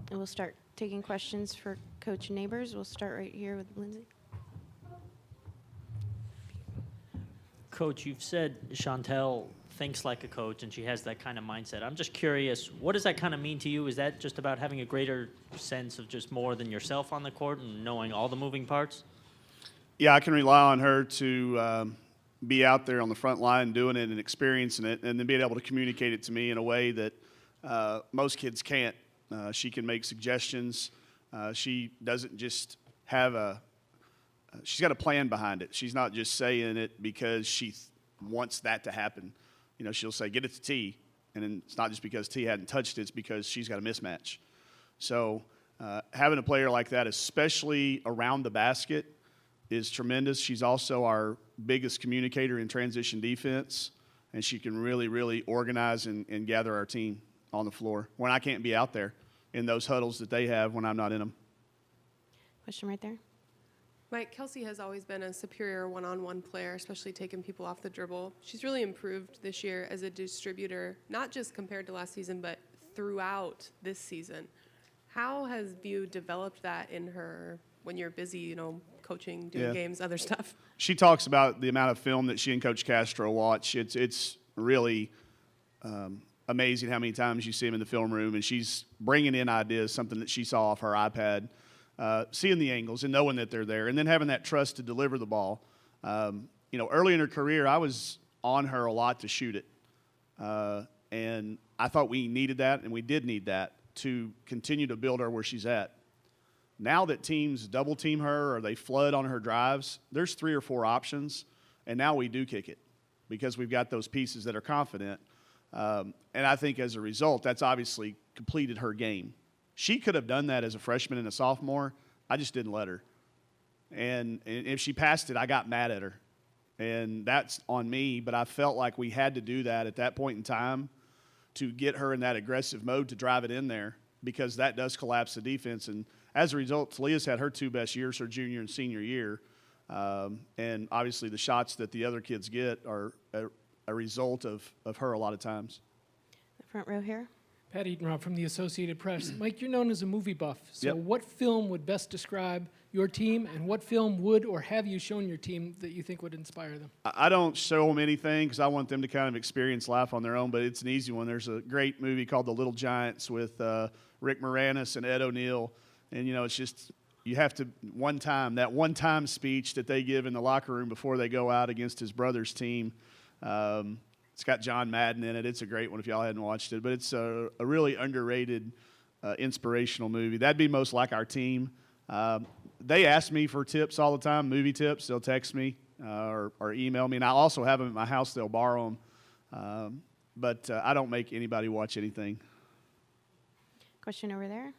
And we'll start taking questions for Coach Neighbors. We'll start right here with Lindsay. Coach, you've said Chantel thinks like a coach and she has that kind of mindset. I'm just curious, what does that kind of mean to you? Is that just about having a greater sense of just more than yourself on the court and knowing all the moving parts? Yeah, I can rely on her to be out there on the front line doing it and experiencing it, and then being able to communicate it to me in a way that most kids can't. She can make suggestions. She doesn't just have she's got a plan behind it. She's not just saying it because she wants that to happen. She'll say, get it to T, and then it's not just because T hadn't touched it, it's because she's got a mismatch. So having a player like that, especially around the basket, is tremendous. She's also our biggest communicator in transition defense, and she can really, really organize and gather our team on the floor when I can't be out there in those huddles that they have when I'm not in them. Question right there. Mike, Kelsey has always been a superior one-on-one player, especially taking people off the dribble. She's really improved this year as a distributor, not just compared to last season, but throughout this season. How have you developed that in her when you're busy, coaching, doing games, other stuff? She talks about the amount of film that she and Coach Castro watch. It's really amazing how many times you see him in the film room, and she's bringing in ideas, something that she saw off her iPad, seeing the angles and knowing that they're there, and then having that trust to deliver the ball. Early in her career, I was on her a lot to shoot it, and I thought we needed that, and we did need that to continue to build her where she's at. Now that teams double team her or they flood on her drives, there's 3 or 4 options, and now we do kick it because we've got those pieces that are confident. And I think as a result, that's obviously completed her game. She could have done that as a freshman and a sophomore. I just didn't let her. And if she passed it, I got mad at her. And that's on me, but I felt like we had to do that at that point in time to get her in that aggressive mode to drive it in there, because that does collapse the defense. And as a result, Talia's had her 2 best years, her junior and senior year. And obviously the shots that the other kids get are a result of her a lot of times. The front row here. Pat Eatonrob from the Associated Press. Mike, you're known as a movie buff. So what film would best describe your team, and what film would or have you shown your team that you think would inspire them? I don't show them anything because I want them to kind of experience life on their own, but it's an easy one. There's a great movie called The Little Giants with Rick Moranis and Ed O'Neill. And, it's just you have to that one-time speech that they give in the locker room before they go out against his brother's team. It's got John Madden in it. It's a great one if y'all hadn't watched it. But it's a really underrated, inspirational movie. That'd be most like our team. They ask me for tips all the time, movie tips. They'll text me or email me. And I also have them at my house. They'll borrow them. But I don't make anybody watch anything. Question over there.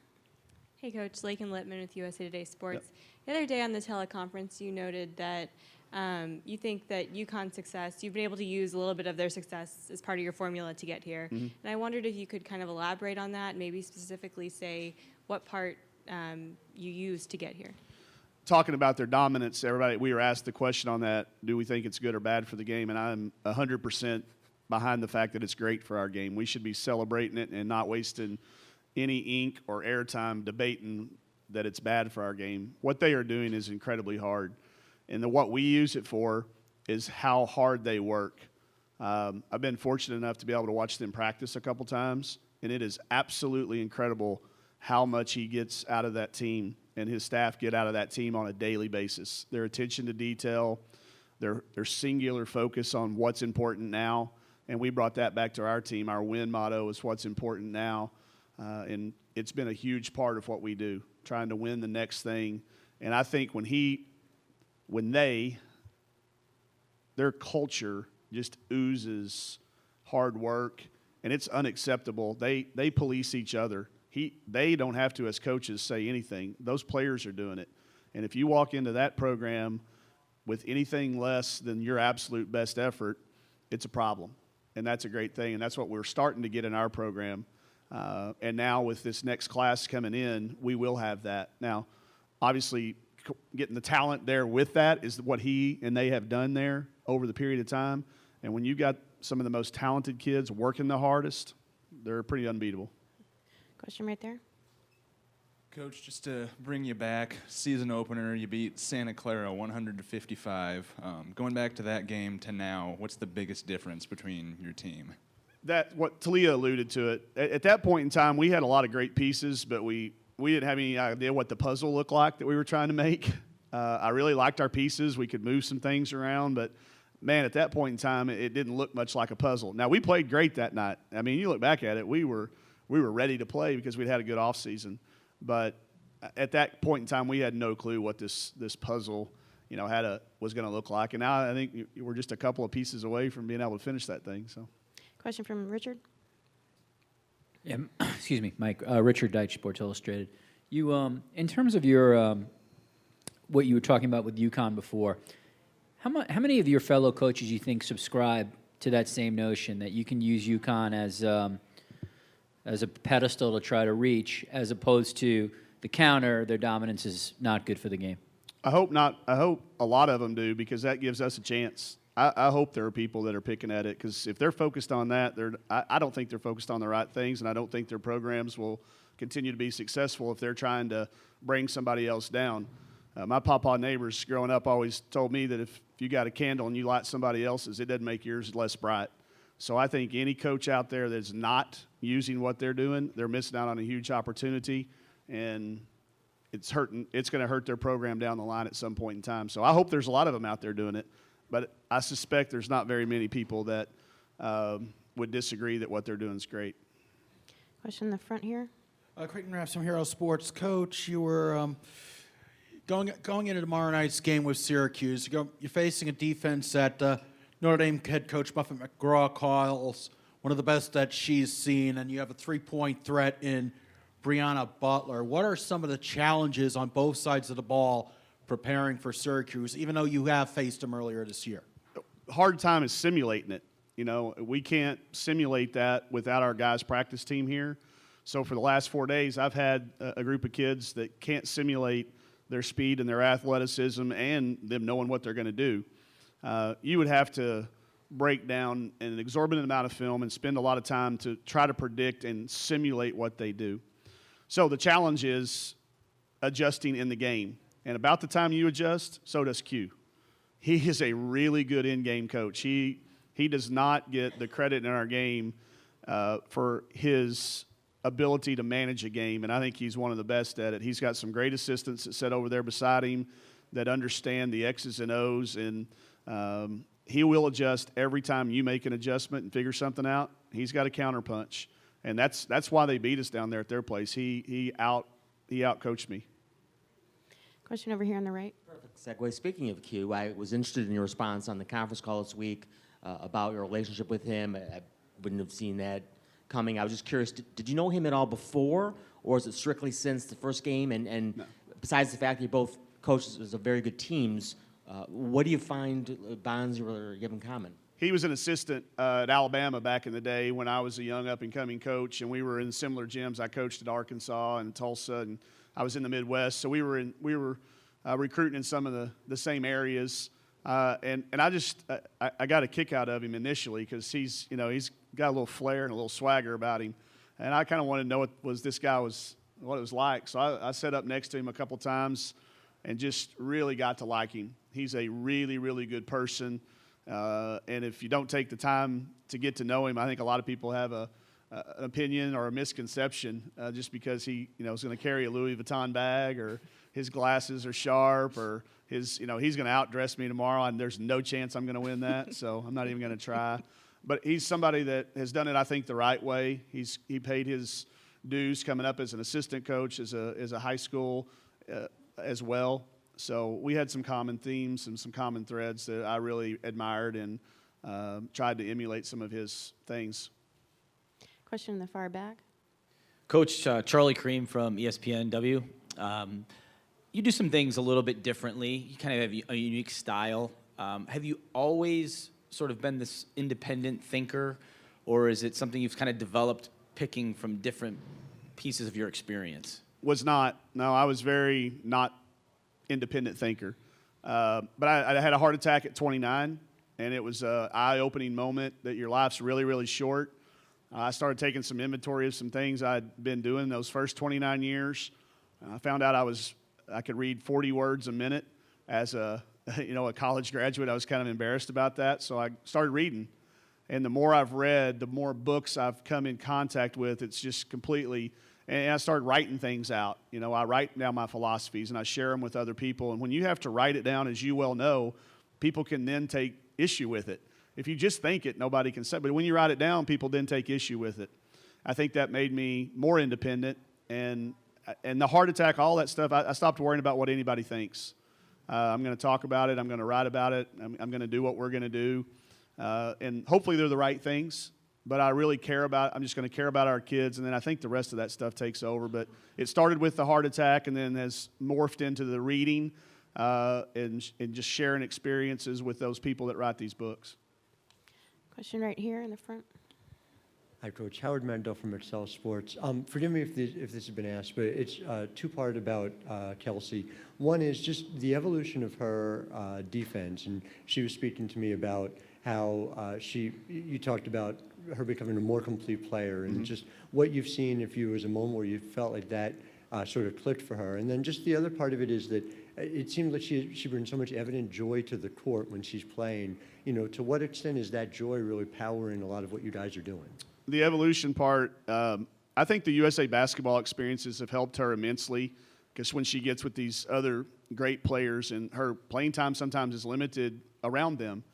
Hey, Coach. Lakin Littman with USA Today Sports. Yep. The other day on the teleconference, you noted that you think that UConn's success, you've been able to use a little bit of their success as part of your formula to get here. Mm-hmm. And I wondered if you could kind of elaborate on that, maybe specifically say what part you used to get here. Talking about their dominance, we were asked the question on that, do we think it's good or bad for the game? And I'm 100% behind the fact that it's great for our game. We should be celebrating it and not wasting any ink or airtime debating that it's bad for our game. What they are doing is incredibly hard. And what we use it for is how hard they work. I've been fortunate enough to be able to watch them practice a couple times, and it is absolutely incredible how much he gets out of that team and his staff get out of that team on a daily basis. Their attention to detail, their singular focus on what's important now, and we brought that back to our team. Our win motto is what's important now, and it's been a huge part of what we do, trying to win the next thing. And I think their culture just oozes hard work, and it's unacceptable. They police each other. They don't have to, as coaches, say anything. Those players are doing it. And if you walk into that program with anything less than your absolute best effort, it's a problem. And that's a great thing, and that's what we're starting to get in our program. And now with this next class coming in, we will have that. Now, obviously, getting the talent there with that is what he and they have done there over the period of time. And when you've got some of the most talented kids working the hardest, they're pretty unbeatable. Question right there. Coach, just to bring you back, season opener, you beat Santa Clara 100-55. Going back to that game to now, what's the biggest difference between your team? That what Talia alluded to it. At that point in time, we had a lot of great pieces, but we didn't have any idea what the puzzle looked like that we were trying to make. I really liked our pieces. We could move some things around, but, man, at that point in time, it didn't look much like a puzzle. Now, we played great that night. I mean, you look back at it, we were ready to play because we'd had a good offseason. But at that point in time, we had no clue what this puzzle, was going to look like. And now I think we're just a couple of pieces away from being able to finish that thing. So, question from Richard. Yeah, excuse me, Mike. Richard Deitch, Sports Illustrated. You, in terms of your what you were talking about with UConn before, how many of your fellow coaches you think subscribe to that same notion that you can use UConn as a pedestal to try to reach, as opposed to the counter, their dominance is not good for the game? I hope not. I hope a lot of them do, because that gives us a chance. I hope there are people that are picking at it, because if they're focused on that, I don't think they're focused on the right things, and I don't think their programs will continue to be successful if they're trying to bring somebody else down. My papa neighbors growing up always told me that if you got a candle and you light somebody else's, it doesn't make yours less bright. So I think any coach out there that's not using what they're doing, they're missing out on a huge opportunity, and it's going to hurt their program down the line at some point in time. So I hope there's a lot of them out there doing it, but I suspect there's not very many people that would disagree that what they're doing is great. Question in the front here. Creighton Raps from Hero Sports. Coach, you were going into tomorrow night's game with Syracuse. You're facing a defense that Notre Dame head coach Muffet McGraw calls one of the best that she's seen, and you have a three-point threat in Brianna Butler. What are some of the challenges on both sides of the ball preparing for Syracuse, even though you have faced them earlier this year? Hard time is simulating it. We can't simulate that without our guys' practice team here. So for the last 4 days, I've had a group of kids that can't simulate their speed and their athleticism and them knowing what they're going to do. You would have to break down an exorbitant amount of film and spend a lot of time to try to predict and simulate what they do. So the challenge is adjusting in the game. And about the time you adjust, so does Q. He is a really good in-game coach. He does not get the credit in our game for his ability to manage a game, and I think he's one of the best at it. He's got some great assistants that sit over there beside him that understand the X's and O's, and he will adjust every time you make an adjustment and figure something out. He's got a counterpunch, and that's why they beat us down there at their place. He out-coached me. Question over here on the right. Perfect segue. Speaking of Q, I was interested in your response on the conference call this week about your relationship with him. I wouldn't have seen that coming. I was just curious, did you know him at all before, or is it strictly since the first game? And No. Besides the fact that you both coaches of very good teams, what do you find bonds you have in common? He was an assistant at Alabama back in the day when I was a young up-and-coming coach, and we were in similar gyms. I coached at Arkansas and Tulsa, and I was in the Midwest, so we were recruiting in some of the same areas. And I got a kick out of him initially because he's got a little flair and a little swagger about him, and I kind of wanted to know what it was like. So I sat up next to him a couple times and just really got to like him. He's a really, really good person, and if you don't take the time to get to know him, I think a lot of people have an opinion or a misconception just because he is going to carry a Louis Vuitton bag, or his glasses are sharp, or he's going to outdress me tomorrow, and there's no chance I'm going to win that, so I'm not even going to try. But he's somebody that has done it, I think, the right way. He paid his dues coming up as an assistant coach, as a high school as well. So we had some common themes and some common threads that I really admired and tried to emulate some of his things. Question in the far back. Coach Charlie Cream from ESPNW. You do some things a little bit differently. You kind of have a unique style. Have you always sort of been this independent thinker, or is it something you've kind of developed picking from different pieces of your experience? Was not. No, I was very not independent thinker. But I had a heart attack at 29, and it was an eye-opening moment that your life's really, really short. I started taking some inventory of some things I'd been doing those first 29 years. I found out I could read 40 words a minute as a college graduate. I was kind of embarrassed about that, so I started reading. And the more I've read, the more books I've come in contact with. It's just completely, and I started writing things out. I write down my philosophies, and I share them with other people. And when you have to write it down, as you well know, people can then take issue with it. If you just think it, nobody can say. But when you write it down, people then take issue with it. I think that made me more independent. And the heart attack, all that stuff, I stopped worrying about what anybody thinks. I'm going to talk about it. I'm going to write about it. I'm going to do what we're going to do. And hopefully they're the right things. But I'm just going to care about our kids. And then I think the rest of that stuff takes over. But it started with the heart attack and then has morphed into the reading and just sharing experiences with those people that write these books. Question right here in the front. Hi, Coach. Howard Mandel from Excel Sports. Forgive me if this has been asked, but it's two-part about Kelsey. One is just the evolution of her defense, and she was speaking to me about how you talked about her becoming a more complete player, and just what you've seen, if you was a moment where you felt like that sort of clicked for her. And then just the other part of it is that it seems like she brings so much evident joy to the court when she's playing. To what extent is that joy really powering a lot of what you guys are doing? The evolution part, I think the USA basketball experiences have helped her immensely, because when she gets with these other great players and her playing time sometimes is limited around them,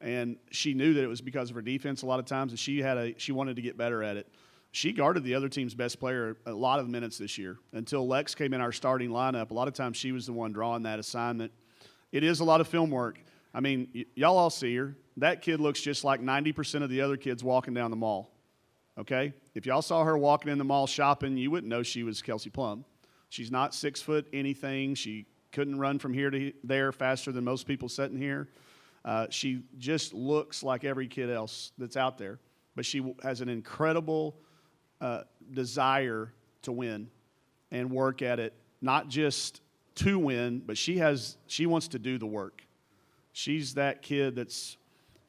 and she knew that it was because of her defense a lot of times, and she wanted to get better at it. She guarded the other team's best player a lot of minutes this year until Lex came in our starting lineup. A lot of times she was the one drawing that assignment. It is a lot of film work. I mean, y'all all see her. That kid looks just like 90% of the other kids walking down the mall. Okay? If y'all saw her walking in the mall shopping, you wouldn't know she was Kelsey Plum. She's not 6 foot anything. She couldn't run from here to there faster than most people sitting here. She just looks like every kid else that's out there. But she has an incredible desire to win and work at it, not just to win, but she wants to do the work. She's that kid that's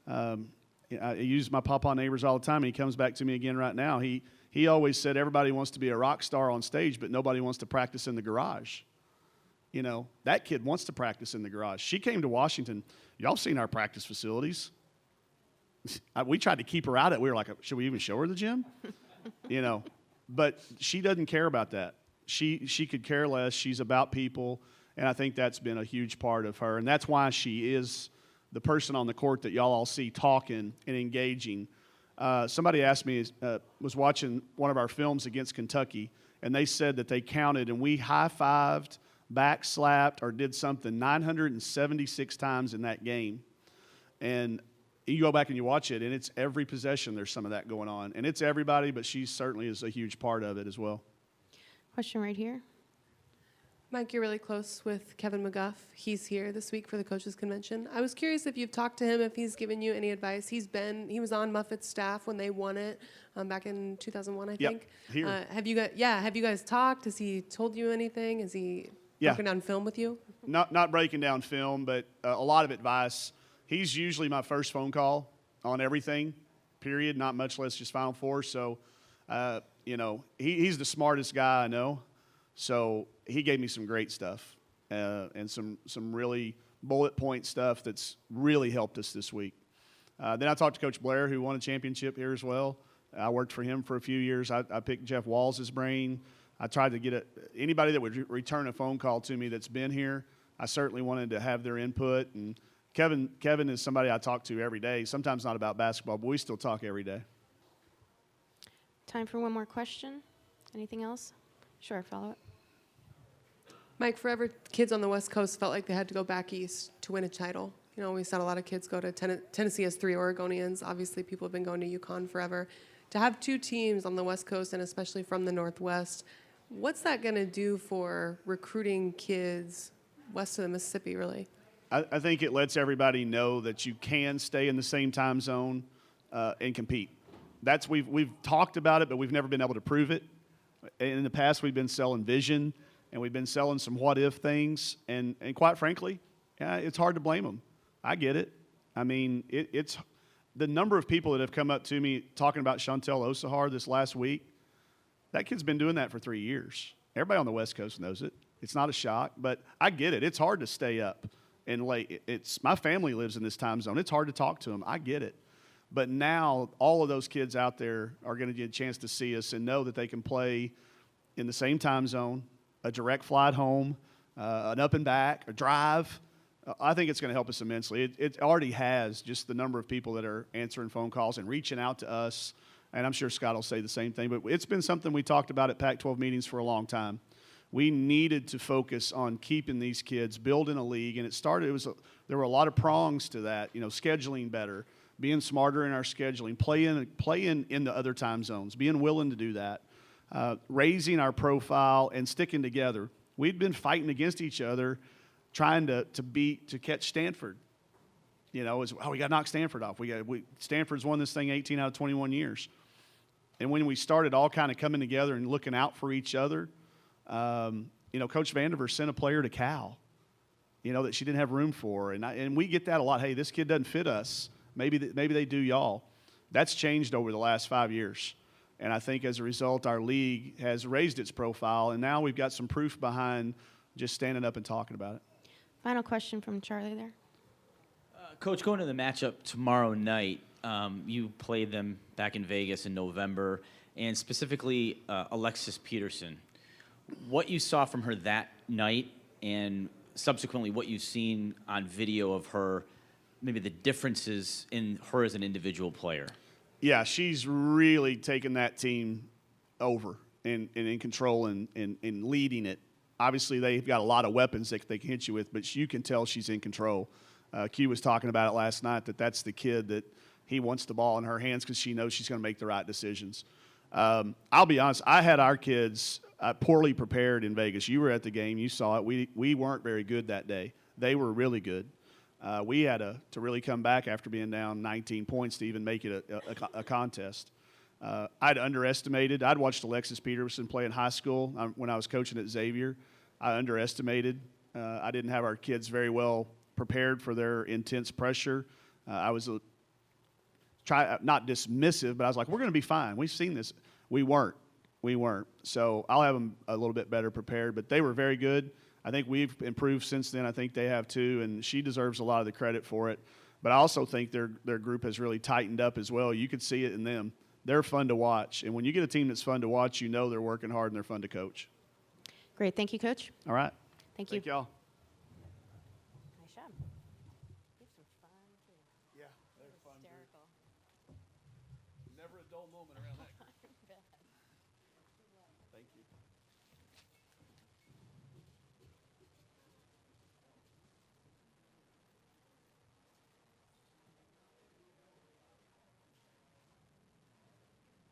I use my papa neighbors all the time, and he comes back to me again right now. He always said everybody wants to be a rock star on stage, but nobody wants to practice in the garage. That kid wants to practice in the garage. She came to Washington. Y'all seen our practice facilities. We tried to keep her out of it. We were like, should we even show her the gym? But she doesn't care about that. She could care less. She's about people, and I think that's been a huge part of her. And that's why she is the person on the court that y'all all see talking and engaging. Somebody asked me, was watching one of our films against Kentucky, and they said that they counted, and we high-fived, back-slapped, or did something 976 times in that game. And you go back and you watch it, and it's every possession there's some of that going on. And it's everybody, but she certainly is a huge part of it as well. Question right here. Mike, you're really close with Kevin McGuff. He's here this week for the coaches convention. I was curious if you've talked to him, if he's given you any advice. He was on Muffet's staff when they won it back in 2001, I think. Here. Have you guys talked? Has he told you anything? Has he broken down film with you? Not breaking down film, but a lot of advice. He's usually my first phone call on everything, period, not much less just Final Four. So, he's the smartest guy I know. So he gave me some great stuff and some really bullet point stuff that's really helped us this week. Then I talked to Coach Blair, who won a championship here as well. I worked for him for a few years. I picked Jeff Walls' brain. I tried to get anybody that would return a phone call to me that's been here. I certainly wanted to have their input. And Kevin is somebody I talk to every day. Sometimes not about basketball, but we still talk every day. Time for one more question. Anything else? Sure, follow it. Mike, forever kids on the West Coast felt like they had to go back east to win a title. You know, we saw a lot of kids go to Tennessee as 3 Oregonians. Obviously, people have been going to UConn forever. To have 2 teams on the West Coast, and especially from the Northwest, what's that going to do for recruiting kids west of the Mississippi, really? I think it lets everybody know that you can stay in the same time zone and compete. We've talked about it, but we've never been able to prove it. In the past, we've been selling vision, and we've been selling some what-if things, and quite frankly, it's hard to blame them. I get it. I mean, it's the number of people that have come up to me talking about Chantel Osahar this last week. That kid's been doing that for 3 years. Everybody on the West Coast knows it. It's not a shock, but I get it. It's hard to stay up and late. My family lives in this time zone. It's hard to talk to them. I get it. But now all of those kids out there are going to get a chance to see us and know that they can play in the same time zone, a direct flight home, an up and back, a drive. I think it's going to help us immensely. It already has, just the number of people that are answering phone calls and reaching out to us. And I'm sure Scott will say the same thing. But it's been something we talked about at Pac-12 meetings for a long time. We needed to focus on keeping these kids, building a league. And there were a lot of prongs to that, scheduling better, being smarter in our scheduling, playing in the other time zones, being willing to do that, raising our profile and sticking together. We'd been fighting against each other, trying to catch Stanford. We got to knock Stanford off. Stanford's won this thing 18 out of 21 years. And when we started all kind of coming together and looking out for each other, Coach Vandiver sent a player to Cal, that she didn't have room for. And we get that a lot. Hey, this kid doesn't fit us. Maybe they do y'all. That's changed over the last 5 years. And I think as a result, our league has raised its profile, and now we've got some proof behind just standing up and talking about it. Final question from Charlie there. Coach, going to the matchup tomorrow night, you played them back in Vegas in November, and specifically Alexis Peterson. What you saw from her that night and subsequently what you've seen on video of her, maybe the differences in her as an individual player. Yeah, she's really taken that team over and in control and leading it. Obviously, they've got a lot of weapons that they can hit you with, but you can tell she's in control. Q was talking about it last night, that's the kid that he wants the ball in her hands because she knows she's going to make the right decisions. I'll be honest, I had our kids poorly prepared in Vegas. You were at the game. You saw it. We weren't very good that day. They were really good. We had to really come back after being down 19 points to even make it a contest. I'd underestimated. I'd watched Alexis Peterson play in high school when I was coaching at Xavier. I underestimated. I didn't have our kids very well prepared for their intense pressure. I was not dismissive, but I was like, we're going to be fine. We've seen this. We weren't. So I'll have them a little bit better prepared, but they were very good. I think we've improved since then. I think they have too, and she deserves a lot of the credit for it. But I also think their group has really tightened up as well. You could see it in them. they're fun to watch. And when you get a team that's fun to watch, you know they're working hard and they're fun to coach. Great. Thank you, Coach. All right. Thank you. Thank y'all. Nice job. You have some fun, too. Yeah, they're fun. Never a dull moment around that